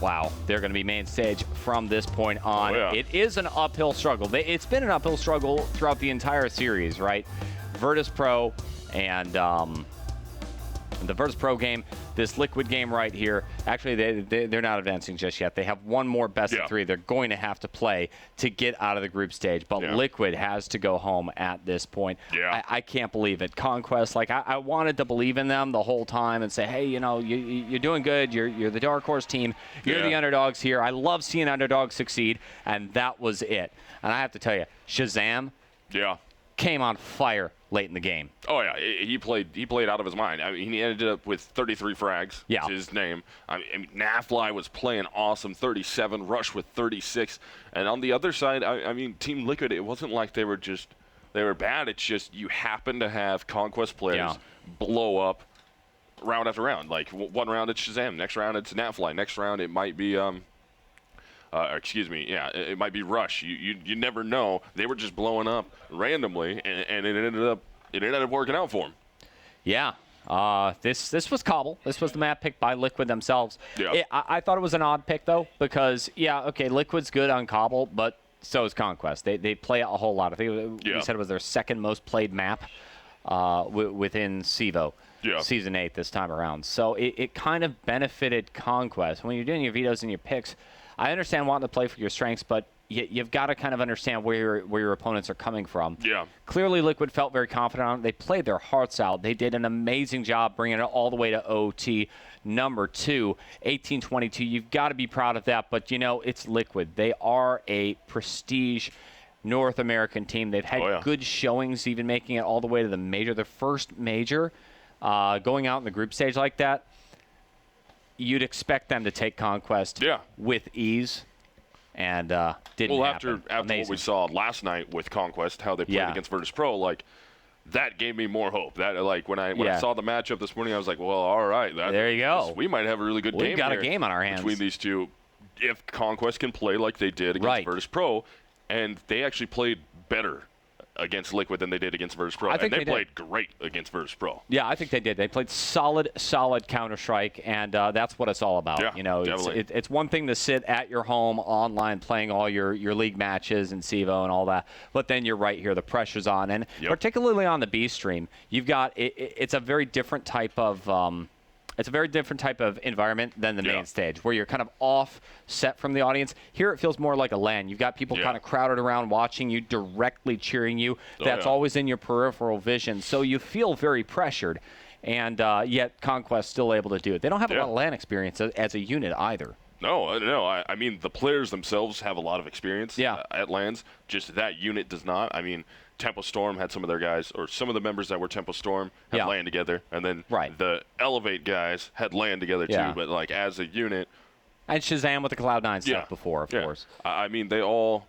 wow, they're going to be main stage from this point on. Oh, yeah. It is an uphill struggle. It's been an uphill struggle throughout the entire series, right? Virtus.pro and the Virtus.pro game, this Liquid game right here, actually they're not advancing just yet. They have one more best of 3 they're going to have to play to get out of the group stage. But Liquid has to go home at this point. Yeah. I can't believe it. Conquest, like I wanted to believe in them the whole time and say, hey, you know, you're doing good. You're the dark horse team. You're the underdogs here. I love seeing underdogs succeed, and that was it. And I have to tell you, Shazam came on fire late in the game. Oh yeah, he played out of his mind. I mean, he ended up with 33 frags. Yeah, which is his name. I mean, Nafly was playing awesome, 37. Rush with 36. And on the other side, I mean, Team Liquid, it wasn't like they were bad. It's just you happen to have Conquest players blow up round after round. Like one round it's Shazam, next round it's Nafly, next round it might be it might be Rush. You never know. They were just blowing up randomly, and it ended up working out for them. Yeah. This was Cobble. This was the map picked by Liquid themselves. Yeah. I thought it was an odd pick, though, because, Liquid's good on Cobble, but so is Conquest. They play a whole lot. I think we said it was their second most played map within CEVO. Season 8 this time around. So it kind of benefited Conquest. When you're doing your vetoes and your picks, I understand wanting to play for your strengths, but you've got to kind of understand where your opponents are coming from. Yeah. Clearly, Liquid felt very confident on it. They played their hearts out. They did an amazing job bringing it all the way to OT number 2, 18-22. You've got to be proud of that, but, you know, it's Liquid. They are a prestige North American team. They've had good showings, even making it all the way to the major. Their first major, going out in the group stage like that, you'd expect them to take Conquest with ease, and didn't happen. After what we saw last night with Conquest, how they played against Virtus.pro, like that gave me more hope. That when I saw the matchup this morning, I was like, well, all right, there you go. We might have a really good game. We've got a game on our hands between these two. If Conquest can play like they did against Virtus.pro, and they actually played better against Liquid than they did against Virtus.pro. And they played great against Virtus.pro. Yeah, I think they did. They played solid Counter-Strike, and that's what it's all about. Yeah, you know, it's one thing to sit at your home online playing all your league matches and CEVO and all that, but then you're right here. The pressure's on, and particularly on the B stream, you've got it's a very different type of environment than the main stage, where you're kind of offset from the audience. Here it feels more like a LAN. You've got people kind of crowded around watching you, directly cheering you. That's always in your peripheral vision. So you feel very pressured, and yet Conquest still able to do it. They don't have a lot of LAN experience as a unit either. No. I mean, the players themselves have a lot of experience at LANs. Just that unit does not. I mean, Tempo Storm had some of their guys, or some of the members that were Tempo Storm had LAN together, and then the Elevate guys had LAN together too, but like as a unit. And Shazam with the Cloud9 stuff before, of course. I mean, they all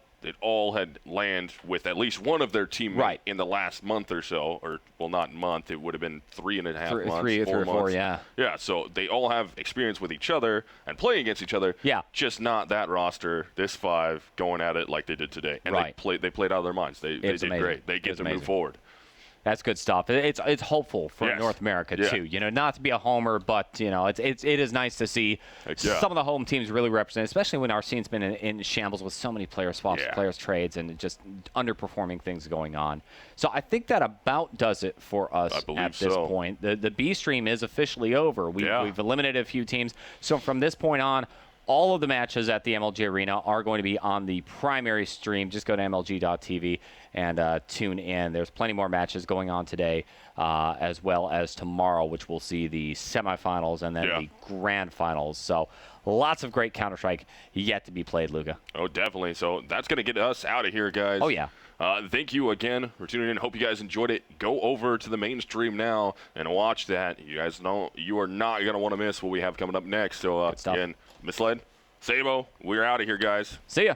had LAN with at least one of their teammates in the last month or so, or, well, not month, it would have been 3.5 months, 3 or 4, Yeah, so they all have experience with each other and playing against each other. Just not that roster, this 5, going at it like they did today. And they played out of their minds. They did great. They get to move forward. That's good stuff. It's hopeful for North America too. You know, not to be a homer, but you know, it is nice to see some of the home teams really represented, especially when our scene's been in shambles with so many player swaps, players trades, and just underperforming things going on. So I think that about does it for us at this point. The B stream is officially over. We've eliminated a few teams. So from this point on, all of the matches at the MLG Arena are going to be on the primary stream. Just go to MLG.tv and tune in. There's plenty more matches going on today, as well as tomorrow, which we'll see the semifinals and then the grand finals. So lots of great Counter-Strike yet to be played, Luca. Oh, definitely. So that's going to get us out of here, guys. Oh, yeah. Thank you again for tuning in. Hope you guys enjoyed it. Go over to the main stream now and watch that. You guys know you are not going to want to miss what we have coming up next. So, again, Misled, CEVO, we're out of here, guys. See ya.